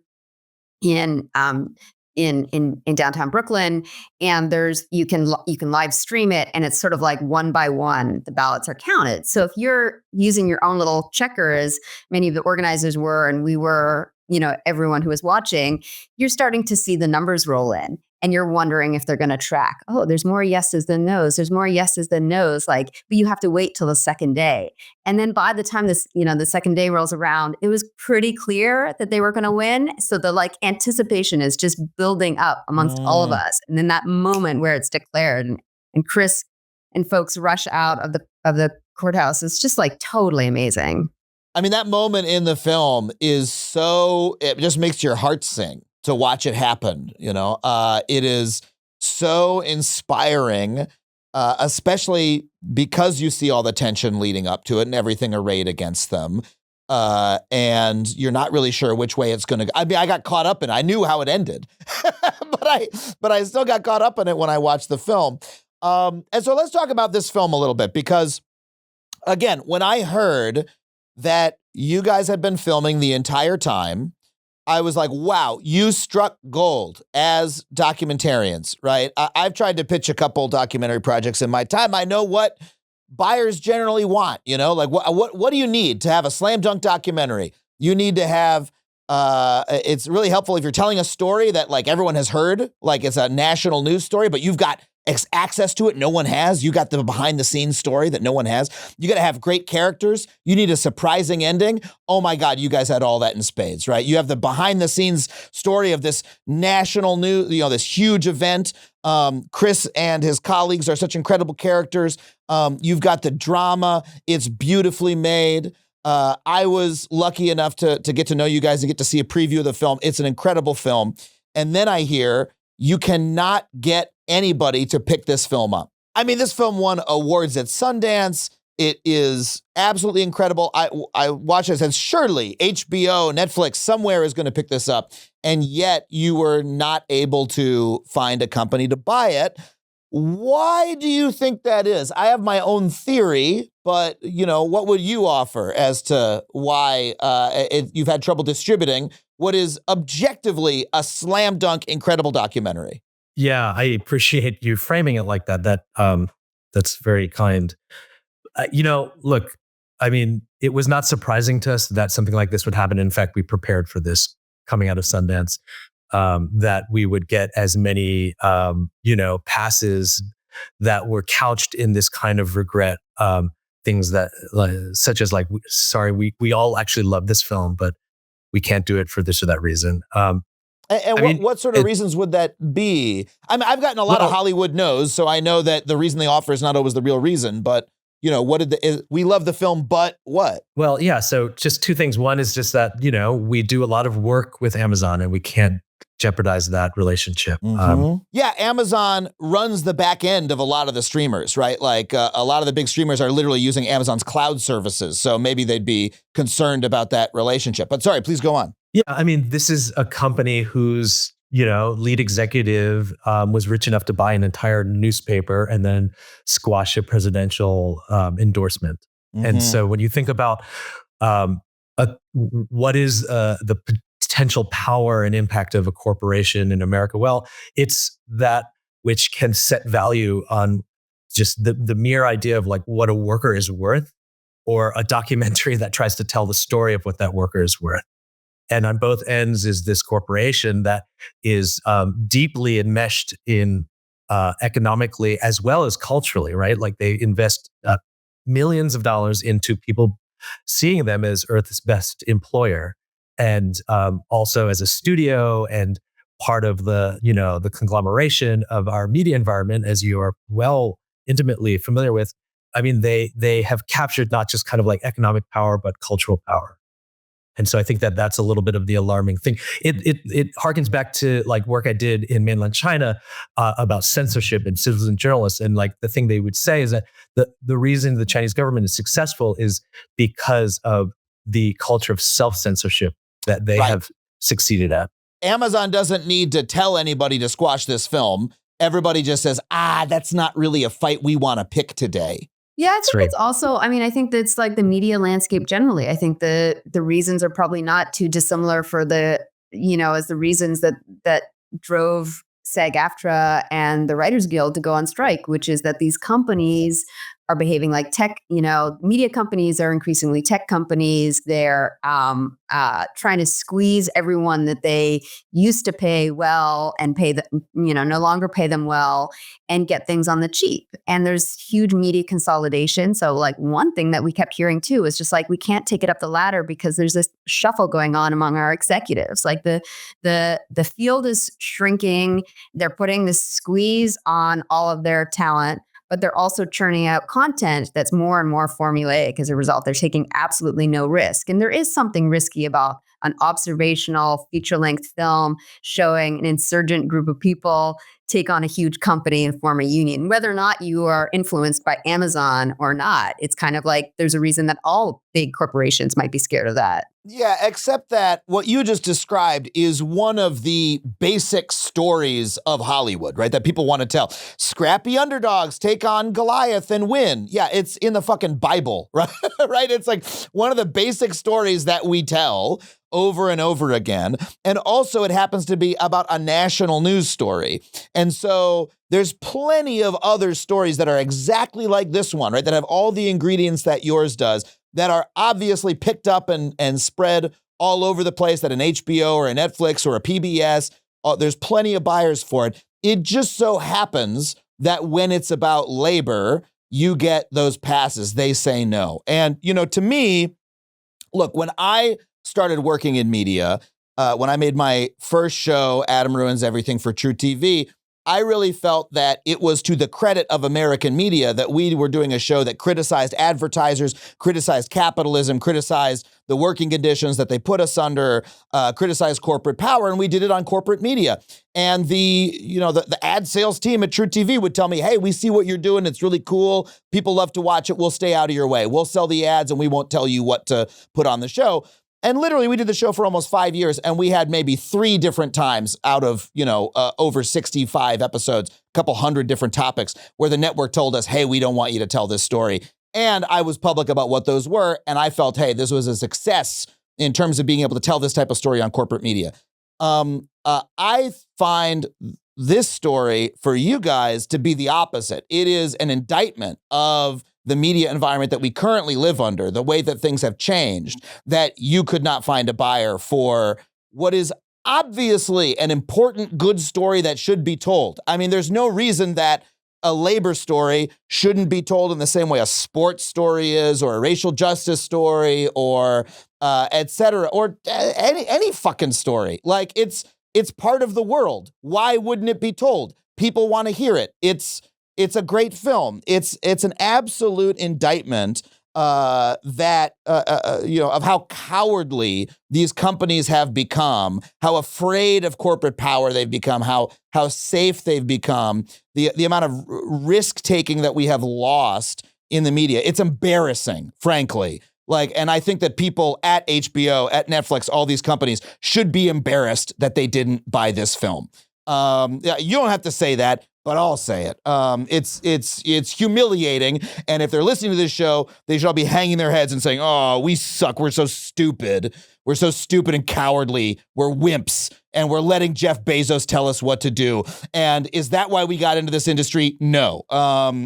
in downtown Brooklyn, and you can live stream it, and it's sort of like one by one the ballots are counted. So if you're using your own little checker, as many of the organizers were, and we were, everyone who was watching, you're starting to see the numbers roll in, and you're wondering if they're going to track. Oh, there's more yeses than nos. There's more yeses than nos. But you have to wait till the second day. And then by the time the second day rolls around, it was pretty clear that they were going to win. So the anticipation is just building up amongst all of us. And then that moment where it's declared and Chris and folks rush out of the courthouse, it's just totally amazing. I mean, that moment in the film it just makes your heart sing to watch it happen. It is so inspiring, especially because you see all the tension leading up to it and everything arrayed against them. And you're not really sure which way it's going to go. I mean, I got caught up in it. I knew how it ended, but I still got caught up in it when I watched the film. And so let's talk about this film a little bit, because again, when I heard that you guys had been filming the entire time, I was like, wow, you struck gold as documentarians, right? I've tried to pitch a couple documentary projects in my time. I know what buyers generally want, like what do you need to have a slam dunk documentary? You need to have, it's really helpful if you're telling a story that like everyone has heard, like it's a national news story, but you've got access to it no one has. You got the behind the scenes story that no one has. You got to have great characters. You need a surprising ending. Oh my God, you guys had all that in spades, right? You have the behind the scenes story of this national news, this huge event. Chris and his colleagues are such incredible characters. You've got the drama. It's beautifully made. I was lucky enough to get to know you guys and get to see a preview of the film. It's an incredible film. And then I hear you cannot get anybody to pick this film up. I mean, this film won awards at Sundance. It is absolutely incredible. I watched it and said, surely HBO, Netflix, somewhere is going to pick this up. And yet you were not able to find a company to buy it. Why do you think that is? I have my own theory, but what would you offer as to why you've had trouble distributing what is objectively a slam dunk incredible documentary? Yeah, I appreciate you framing it like that. That's very kind. Look, I mean, it was not surprising to us that something like this would happen. In fact, we prepared for this coming out of Sundance, that we would get as many, passes that were couched in this kind of regret, things that, such as like, sorry, we all actually love this film, but we can't do it for this or that reason. What sort of reasons would that be? I mean, I've gotten a lot of Hollywood no's, so I know that the reason they offer is not always the real reason, but we love the film, but what? Well, yeah. So just two things. One is just that, we do a lot of work with Amazon and we can't jeopardize that relationship. Yeah, Amazon runs the back end of a lot of the streamers, right? Like a lot of the big streamers are literally using Amazon's cloud services. So maybe they'd be concerned about that relationship. But sorry, please go on. Yeah, I mean, this is a company whose, lead executive was rich enough to buy an entire newspaper and then squash a presidential endorsement. And so when you think about what is the potential power and impact of a corporation in America, well, it's that which can set value on just the mere idea of like what a worker is worth, or a documentary that tries to tell the story of what that worker is worth. And on both ends is this corporation that is deeply enmeshed in economically as well as culturally, right? Like they invest millions of dollars into people seeing them as Earth's best employer, and also as a studio and part of the the conglomeration of our media environment, as you are well intimately familiar with. I mean, they have captured not just kind of like economic power, but cultural power. And so I think that that's a little bit of the alarming thing. It harkens back to like work I did in mainland China about censorship and citizen journalists. And like the thing they would say is that the reason the Chinese government is successful is because of the culture of self-censorship that they have succeeded at. Amazon doesn't need to tell anybody to squash this film. Everybody just says, that's not really a fight we want to pick today. Yeah, I think it's also, I think that's like the media landscape generally. I think the reasons are probably not too dissimilar for the, as the reasons that drove SAG-AFTRA and the Writers Guild to go on strike, which is that these companies are behaving like tech, media companies are increasingly tech companies. They're trying to squeeze everyone that they used to pay well and pay no longer pay them well and get things on the cheap. And there's huge media consolidation. So like one thing that we kept hearing too is just like, we can't take it up the ladder because there's this shuffle going on among our executives. Like the field is shrinking. They're putting this squeeze on all of their talent, but they're also churning out content that's more and more formulaic as a result. They're taking absolutely no risk. And there is something risky about an observational feature-length film showing an insurgent group of people take on a huge company and form a union. Whether or not you are influenced by Amazon or not, it's kind of like there's a reason that all big corporations might be scared of that. Yeah, except that what you just described is one of the basic stories of Hollywood, right? That people want to tell. Scrappy underdogs take on Goliath and win. Yeah, it's in the fucking Bible, right? Right? It's like one of the basic stories that we tell over and over again. And also it happens to be about a national news story. And so there's plenty of other stories that are exactly like this one, right? That have all the ingredients that yours does, that are obviously picked up and spread all over the place, that an HBO or a Netflix or a PBS, there's plenty of buyers for it. It just so happens that when it's about labor, you get those passes. They say no. And, to me, look, when I started working in media, when I made my first show, Adam Ruins Everything for True TV, I really felt that it was to the credit of American media that we were doing a show that criticized advertisers, criticized capitalism, criticized the working conditions that they put us under, criticized corporate power, and we did it on corporate media. And the ad sales team at True TV would tell me, hey, we see what you're doing. It's really cool. People love to watch it. We'll stay out of your way. We'll sell the ads and we won't tell you what to put on the show. And literally, we did the show for almost 5 years, and we had maybe 3 different times out of, over 65 episodes, a couple hundred different topics, where the network told us, hey, we don't want you to tell this story. And I was public about what those were, and I felt, hey, this was a success in terms of being able to tell this type of story on corporate media. I find this story for you guys to be the opposite. It is an indictment of the media environment that we currently live under, the way that things have changed, that you could not find a buyer for what is obviously an important, good story that should be told. I mean, there's no reason that a labor story shouldn't be told in the same way a sports story is, or a racial justice story, or et cetera, or any fucking story. Like, it's part of the world. Why wouldn't it be told? People want to hear it. It's a great film. It's an absolute indictment of how cowardly these companies have become, how afraid of corporate power they've become, how safe they've become, the amount of risk taking that we have lost in the media. It's embarrassing, frankly. And I think that people at HBO, at Netflix, all these companies should be embarrassed that they didn't buy this film. Yeah, you don't have to say that, but I'll say it. It's humiliating. And if they're listening to this show, they should all be hanging their heads and saying, oh, we suck. We're so stupid. We're so stupid and cowardly. We're wimps. And we're letting Jeff Bezos tell us what to do. And is that why we got into this industry? No.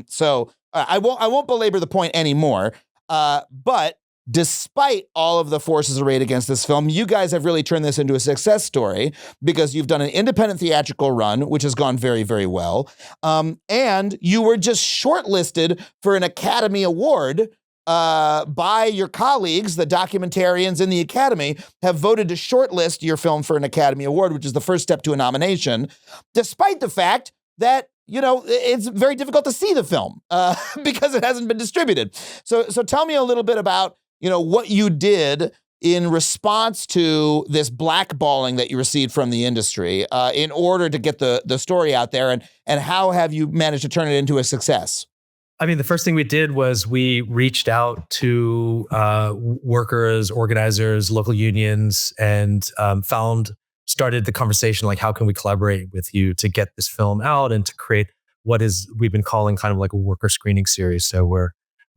So I won't belabor the point anymore. But despite all of the forces arrayed against this film, you guys have really turned this into a success story because you've done an independent theatrical run, which has gone very, very well. And you were just shortlisted for an Academy Award by your colleagues. The documentarians in the Academy have voted to shortlist your film for an Academy Award, which is the first step to a nomination, despite the fact that it's very difficult to see the film because it hasn't been distributed. So tell me a little bit about what you did in response to this blackballing that you received from the industry in order to get the story out there, and how have you managed to turn it into a success? I mean, the first thing we did was we reached out to workers, organizers, local unions, and started the conversation, like, how can we collaborate with you to get this film out and to create we've been calling kind of like a worker screening series. So we're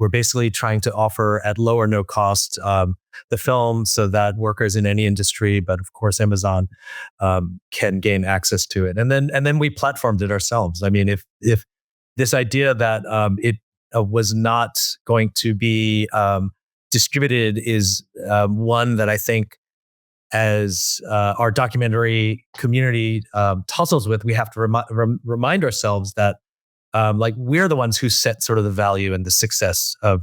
basically trying to offer at low or no cost the film so that workers in any industry, but of course Amazon, can gain access to it. And then we platformed it ourselves. I mean, if this idea that it was not going to be distributed is one that I think, as our documentary community tussles with, we have to remind ourselves that we're the ones who set sort of the value and the success of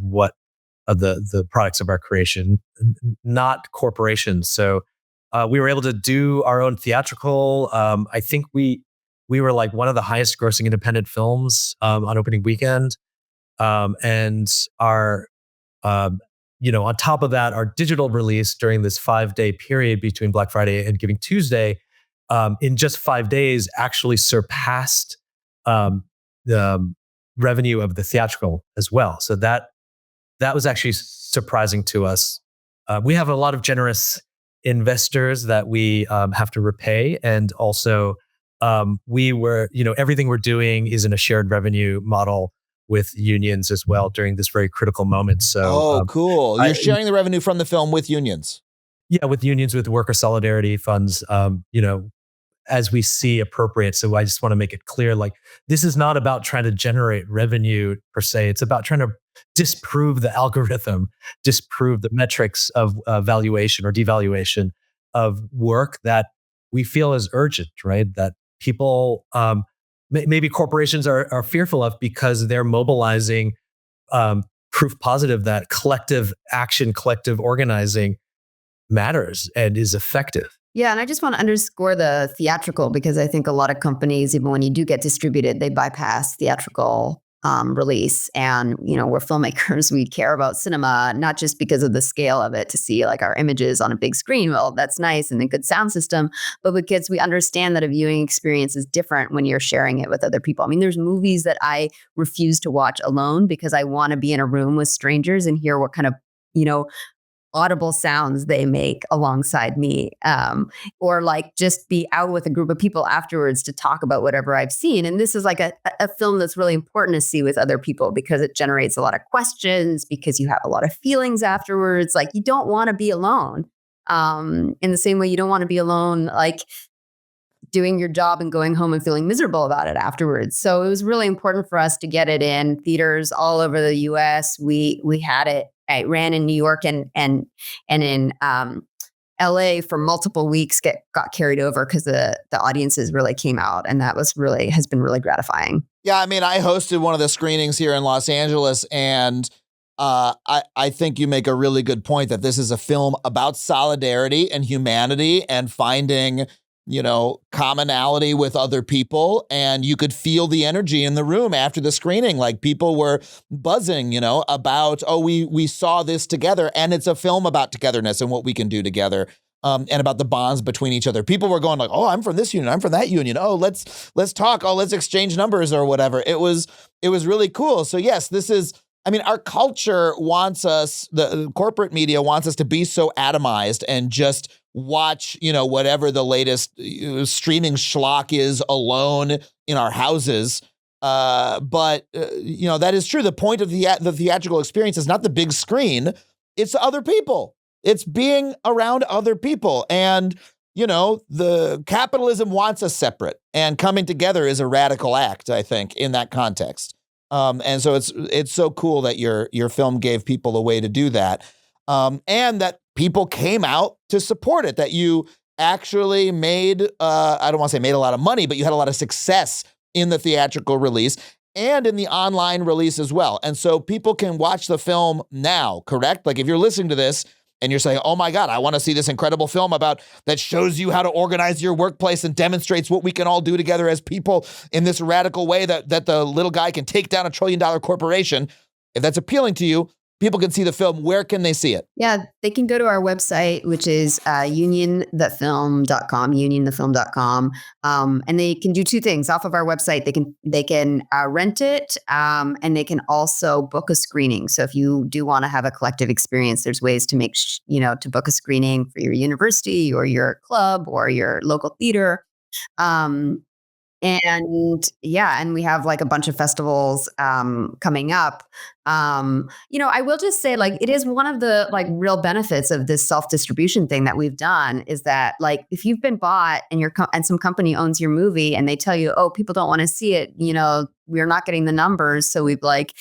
the products of our creation, not corporations. So we were able to do our own theatrical. I think we were like one of the highest grossing independent films on opening weekend, and our on top of that, our digital release during this 5-day period between Black Friday and Giving Tuesday, in just 5 days, actually surpassed the revenue of the theatrical as well. So that was actually surprising to us. we have a lot of generous investors that we have to repay, and also everything we're doing is in a shared revenue model with unions as well during this very critical moment. So, cool. You're sharing the revenue from the film with unions. Yeah, with unions, with worker solidarity funds, as we see appropriate. So I just want to make it clear, like, this is not about trying to generate revenue per se. It's about trying to disprove the algorithm, disprove the metrics of valuation or devaluation of work that we feel is urgent, right? That people, maybe corporations are fearful of, because they're mobilizing proof positive that collective action, collective organizing matters and is effective. Yeah, and I just want to underscore the theatrical, because I think a lot of companies, even when you do get distributed, they bypass theatrical release. And, we're filmmakers, we care about cinema, not just because of the scale of it, to see like our images on a big screen. Well, that's nice, and a good sound system, but because we understand that a viewing experience is different when you're sharing it with other people. I mean, there's movies that I refuse to watch alone because I want to be in a room with strangers and hear what kind of, audible sounds they make alongside me, or like just be out with a group of people afterwards to talk about whatever I've seen. And this is like a film that's really important to see with other people, because it generates a lot of questions, because you have a lot of feelings afterwards. Like, you don't want to be alone, in the same way you don't want to be alone, like doing your job and going home and feeling miserable about it afterwards. So it was really important for us to get it in theaters all over the US. We had it. I ran in New York and in LA for multiple weeks, got carried over because the audiences really came out. And that has been really gratifying. Yeah, I mean, I hosted one of the screenings here in Los Angeles, and I think you make a really good point that this is a film about solidarity and humanity and finding, commonality with other people. And you could feel the energy in the room after the screening. Like, people were buzzing, about, we saw this together. And it's a film about togetherness and what we can do together. And about the bonds between each other. People were going like, oh, I'm from this union, I'm from that union. Oh, let's talk. Oh, let's exchange numbers or whatever. It was really cool. So yes, our culture wants us, the corporate media wants us to be so atomized and just watch, whatever the latest streaming schlock is alone in our houses. But that is true. The point of the theatrical experience is not the big screen. It's other people. It's being around other people. And, the capitalism wants us separate, and coming together is a radical act, I think, in that context. And so it's so cool that your film gave people a way to do that. And that people came out to support it, that you actually made, I don't want to say made a lot of money, but you had a lot of success in the theatrical release and in the online release as well. And so people can watch the film now, correct? Like, if you're listening to this and you're saying, oh my God, I want to see this incredible film that shows you how to organize your workplace and demonstrates what we can all do together as people in this radical way that the little guy can take down $1 trillion corporation. If that's appealing to you, people can see the film. Where can they see it? Yeah, they can go to our website, which is unionthefilm.com. And they can do two things off of our website. They can rent it, and they can also book a screening. So if you do want to have a collective experience, there's ways to make to book a screening for your university or your club or your local theater. And we have like a bunch of festivals coming up. I will just say, like, it is one of the like real benefits of this self-distribution thing that we've done, is that, like, if you've been bought and and some company owns your movie and they tell you, oh, people don't want to see it, we're not getting the numbers, so we've like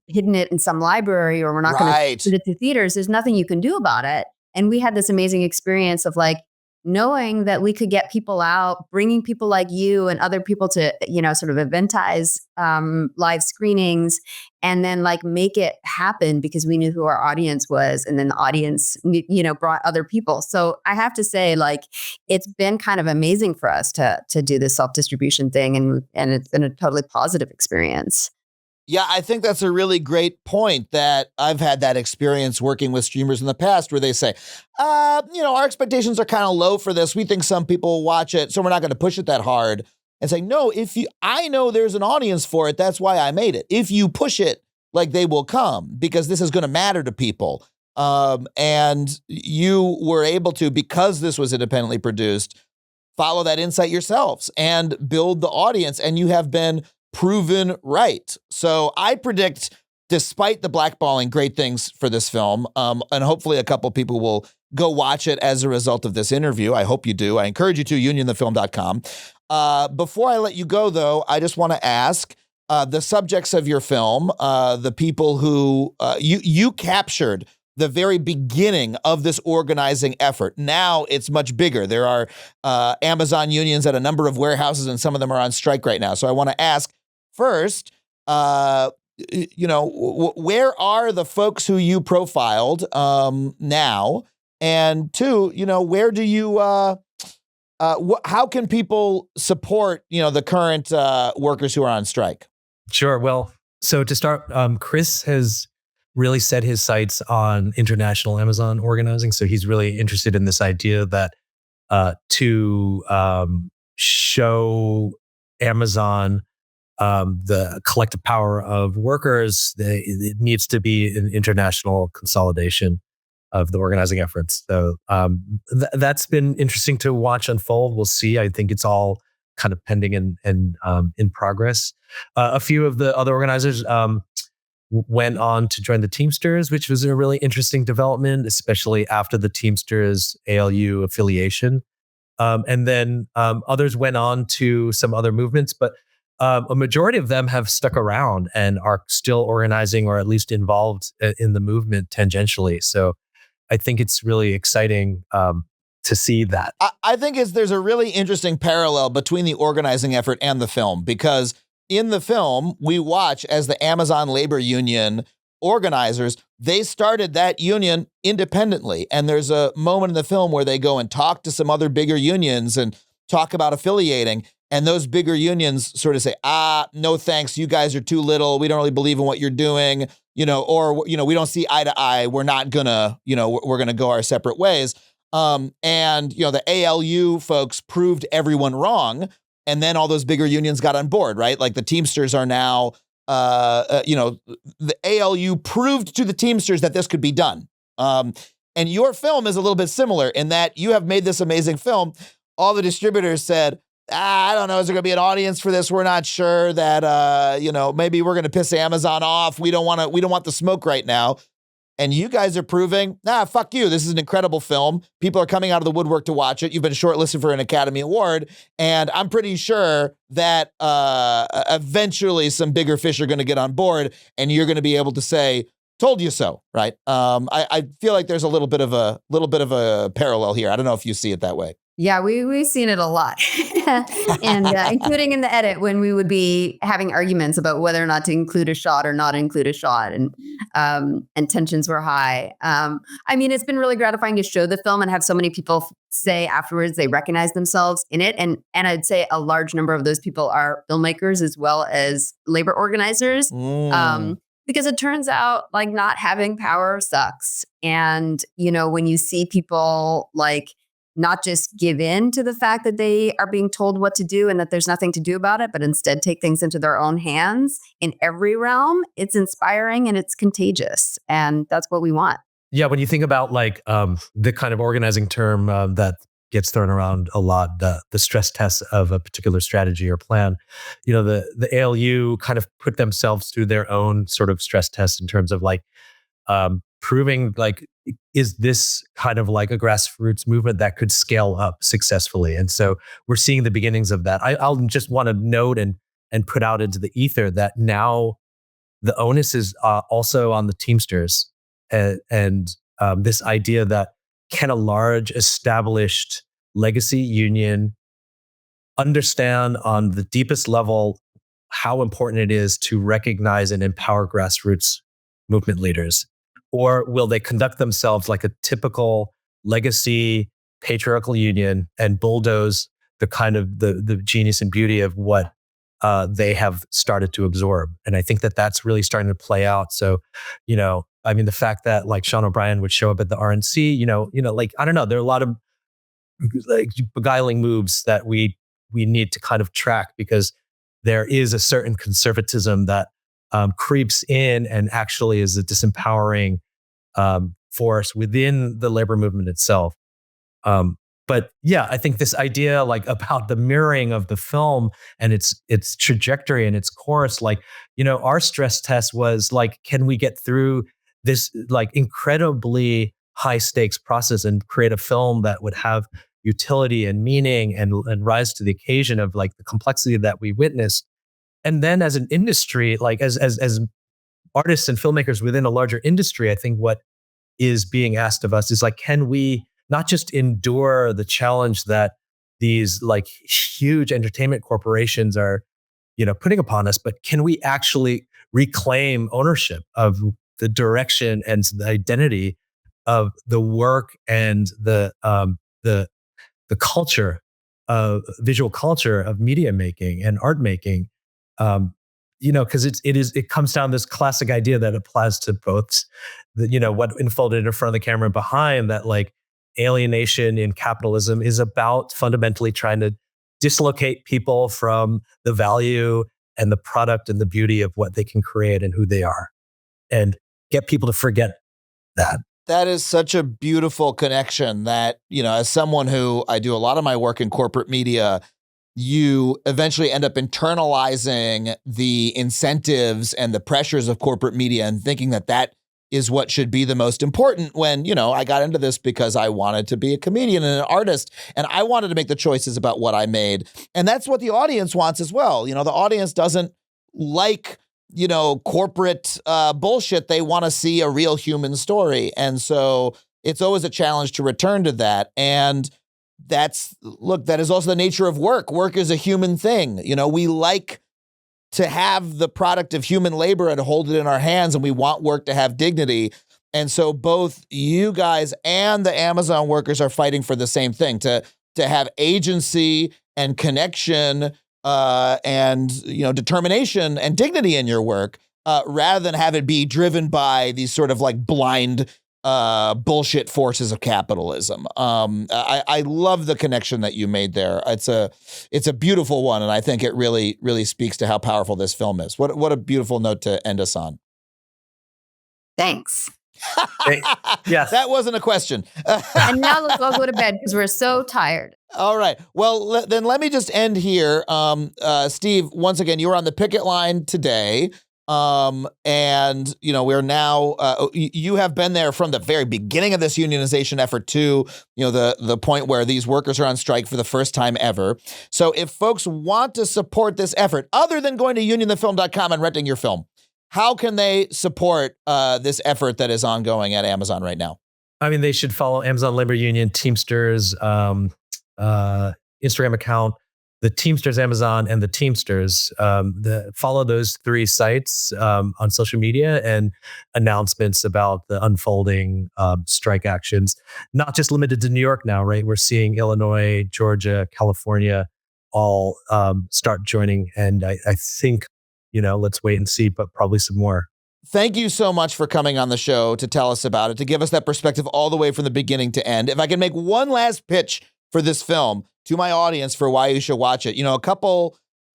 hidden it in some library, or we're not going to put it to theaters. There's nothing you can do about it. And we had this amazing experience of like knowing that we could get people out, bringing people like you and other people to, sort of Advertise live screenings, and then like make it happen because we knew who our audience was. And then the audience, brought other people. So I have to say, like, it's been kind of amazing for us to do this self-distribution thing. And it's been a totally positive experience. Yeah, I think that's a really great point, that I've had that experience working with streamers in the past where they say, our expectations are kind of low for this. We think some people will watch it, so we're not going to push it that hard. And say, no, I know there's an audience for it. That's why I made it. If you push it, like, they will come, because this is going to matter to people. And you were able to, because this was independently produced, follow that insight yourselves and build the audience, and you have been proven right. So I predict, despite the blackballing, great things for this film, and hopefully a couple people will go watch it as a result of this interview. I hope you do. I encourage you to, unionthefilm.com. Before I let you go, though, I just want to ask the subjects of your film, the people who you captured the very beginning of this organizing effort. Now it's much bigger. There are Amazon unions at a number of warehouses, and some of them are on strike right now. So I want to ask first, where are the folks who you profiled now? And two, where do you, how can people support, the current workers who are on strike? Sure. Well, so to start, Chris has really set his sights on international Amazon organizing. So he's really interested in this idea that to show Amazon the collective power of workers, it needs to be an international consolidation of the organizing efforts. So that's been interesting to watch unfold. We'll see. I think it's all kind of pending and in progress. A few of the other organizers went on to join the Teamsters, which was a really interesting development, especially after the Teamsters ALU affiliation. And then others went on to some other movements, but a majority of them have stuck around and are still organizing, or at least involved in the movement tangentially. So I think it's really exciting to see that. I think there's a really interesting parallel between the organizing effort and the film, because in the film, we watch as the Amazon labor union organizers, they started that union independently. And there's a moment in the film where they go and talk to some other bigger unions and talk about affiliating. And those bigger unions sort of say, no thanks, you guys are too little. We don't really believe in what you're doing, we don't see eye to eye. We're not gonna, we're gonna go our separate ways. And the ALU folks proved everyone wrong. And then all those bigger unions got on board, right? Like the Teamsters are now, the ALU proved to the Teamsters that this could be done. And your film is a little bit similar in that you have made this amazing film. All the distributors said, I don't know, is there going to be an audience for this? We're not sure that, maybe we're going to piss Amazon off. We don't want the smoke right now. And you guys are proving, fuck you. This is an incredible film. People are coming out of the woodwork to watch it. You've been shortlisted for an Academy Award. And I'm pretty sure that eventually some bigger fish are going to get on board and you're going to be able to say, told you so, right? I feel like there's a little bit of a parallel here. I don't know if you see it that way. Yeah, we've seen it a lot, and including in the edit when we would be having arguments about whether or not to include a shot or not include a shot, and tensions were high. It's been really gratifying to show the film and have so many people say afterwards they recognize themselves in it, and I'd say a large number of those people are filmmakers as well as labor organizers. Because it turns out like not having power sucks, and when you see people like not just give in to the fact that they are being told what to do and that there's nothing to do about it, but instead take things into their own hands in every realm, it's inspiring and it's contagious. And that's what we want. Yeah, when you think about like the kind of organizing term that gets thrown around a lot, the stress test of a particular strategy or plan, the ALU kind of put themselves through their own sort of stress test in terms of like proving like, is this kind of like a grassroots movement that could scale up successfully? And so we're seeing the beginnings of that. I'll just want to note and put out into the ether that now the onus is also on the Teamsters and this idea that can a large established legacy union understand on the deepest level how important it is to recognize and empower grassroots movement leaders? Or will they conduct themselves like a typical legacy patriarchal union and bulldoze the kind of the genius and beauty of what they have started to absorb? And I think that that's really starting to play out. So, the fact that like Sean O'Brien would show up at the RNC, like, I don't know, there are a lot of like beguiling moves that we need to kind of track, because there is a certain conservatism that creeps in and actually is a disempowering force within the labor movement itself. But yeah, I think this idea like about the mirroring of the film and its trajectory and its course, like, our stress test was like, can we get through this like incredibly high stakes process and create a film that would have utility and meaning and rise to the occasion of like the complexity that we witnessed. And then as an industry, like as artists and filmmakers within a larger industry, I think what is being asked of us is like, can we not just endure the challenge that these like huge entertainment corporations are, putting upon us, but can we actually reclaim ownership of the direction and the identity of the work and the culture of visual culture of media making and art making? Because it comes down to this classic idea that applies to both what unfolded in front of the camera and behind, that like alienation in capitalism is about fundamentally trying to dislocate people from the value and the product and the beauty of what they can create and who they are, and get people to forget that. That is such a beautiful connection that, as someone who I do a lot of my work in corporate media, you eventually end up internalizing the incentives and the pressures of corporate media and thinking that that is what should be the most important, when, I got into this because I wanted to be a comedian and an artist, and I wanted to make the choices about what I made. And that's what the audience wants as well. The audience doesn't like, corporate bullshit. They want to see a real human story. And so it's always a challenge to return to that. And that is also the nature of work. Work is a human thing. We like to have the product of human labor and hold it in our hands, and we want work to have dignity. And so both you guys and the Amazon workers are fighting for the same thing, to have agency and connection and determination and dignity in your work, rather than have it be driven by these sort of like blind bullshit forces of capitalism. I love the connection that you made there. It's a beautiful one, and I think it really, really speaks to how powerful this film is. What a beautiful note to end us on. Thanks. Yes. That wasn't a question. And now let's all go to bed because we're so tired. All right. Well, then let me just end here. Steve, once again, you were on the picket line today. And we're now, you have been there from the very beginning of this unionization effort to, the point where these workers are on strike for the first time ever. So if folks want to support this effort, other than going to unionthefilm.com and renting your film, how can they support this effort that is ongoing at Amazon right now? I mean, they should follow Amazon Labor Union, Teamsters, Instagram account, the Teamsters Amazon, and the Teamsters. Follow those three sites on social media, and announcements about the unfolding strike actions. Not just limited to New York now, right? We're seeing Illinois, Georgia, California all start joining. And I think, let's wait and see, but probably some more. Thank you so much for coming on the show to tell us about it, to give us that perspective all the way from the beginning to end. If I can make one last pitch for this film to my audience for why you should watch it.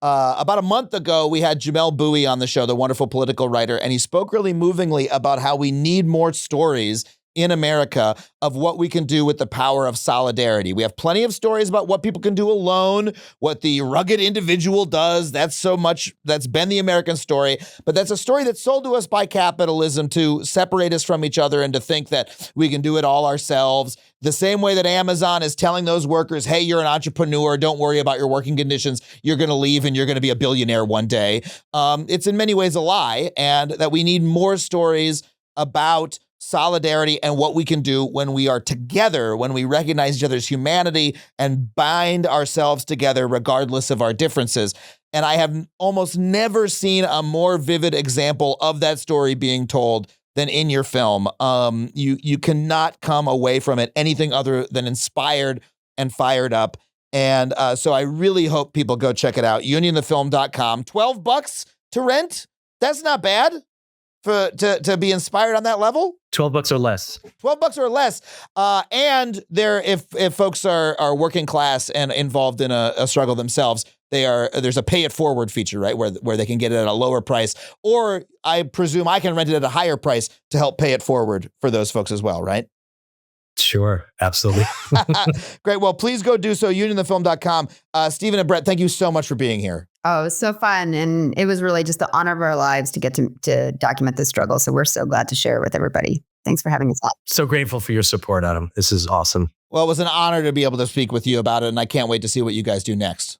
About a month ago, we had Jamel Bowie on the show, the wonderful political writer, and he spoke really movingly about how we need more stories in America of what we can do with the power of solidarity. We have plenty of stories about what people can do alone, what the rugged individual does. That's been the American story, but that's a story that's sold to us by capitalism to separate us from each other and to think that we can do it all ourselves. The same way that Amazon is telling those workers, hey, you're an entrepreneur, don't worry about your working conditions, you're going to leave and you're going to be a billionaire one day. It's in many ways a lie, and that we need more stories about solidarity and what we can do when we are together, when we recognize each other's humanity and bind ourselves together regardless of our differences. And I have almost never seen a more vivid example of that story being told than in your film. You cannot come away from it anything other than inspired and fired up. And so I really hope people go check it out. Unionthefilm.com. $12 to rent? That's not bad to be inspired on that level. $12 or less. $12 or less. And if folks are working class and involved in a struggle themselves, there's a pay it forward feature, right? Where they can get it at a lower price, or I presume I can rent it at a higher price to help pay it forward for those folks as well, right? Sure, absolutely. Great. Well, please go do so. unionthefilm.com. Stephen and Brett, thank you so much for being here. Oh, it was so fun. And it was really just the honor of our lives to get to document this struggle. So we're so glad to share it with everybody. Thanks for having us on. So grateful for your support, Adam. This is awesome. Well, it was an honor to be able to speak with you about it, and I can't wait to see what you guys do next.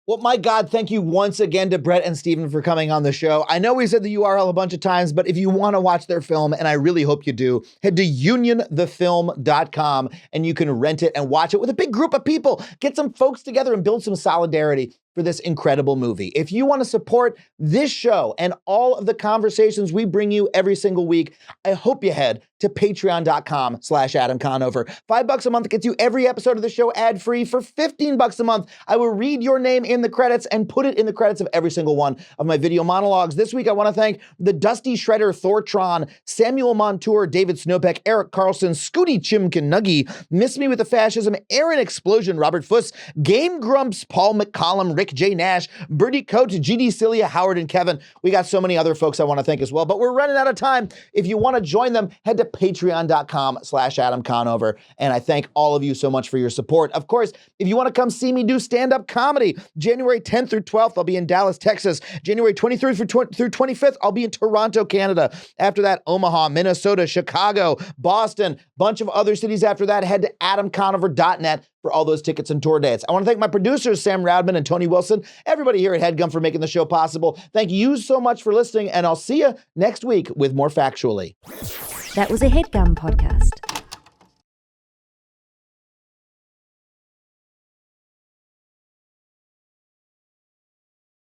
Well, my God, thank you once again to Brett and Stephen for coming on the show. I know we said the URL a bunch of times, but if you want to watch their film, and I really hope you do, head to unionthefilm.com and you can rent it and watch it with a big group of people. Get some folks together and build some solidarity for this incredible movie. If you want to support this show and all of the conversations we bring you every single week, I hope you head to patreon.com/Adam Conover. $5 a month gets you every episode of the show ad-free. For $15 a month, I will read your name in the credits and put it in the credits of every single one of my video monologues. This week, I want to thank the Dusty Shredder Thortron, Samuel Montour, David Snowpeck, Eric Carlson, Scooty Chimkanuggy, Miss Me with the Fascism, Aaron Explosion, Robert Fuss, Game Grumps, Paul McCollum, Rick J. Nash, Birdie Coat, GD Celia, Howard, and Kevin. We got so many other folks I want to thank as well, but we're running out of time. If you want to join them, head to patreon.com/Adam Conover. And I thank all of you so much for your support. Of course, if you want to come see me do stand-up comedy, January 10th through 12th, I'll be in Dallas, Texas. January 23rd through 25th, I'll be in Toronto, Canada. After that, Omaha, Minnesota, Chicago, Boston, bunch of other cities after that. Head to adamconover.net for all those tickets and tour dates. I want to thank my producers, Sam Roudman and Tony Wilson, everybody here at HeadGum for making the show possible. Thank you so much for listening, and I'll see you next week with more Factually. That was a HeadGum podcast.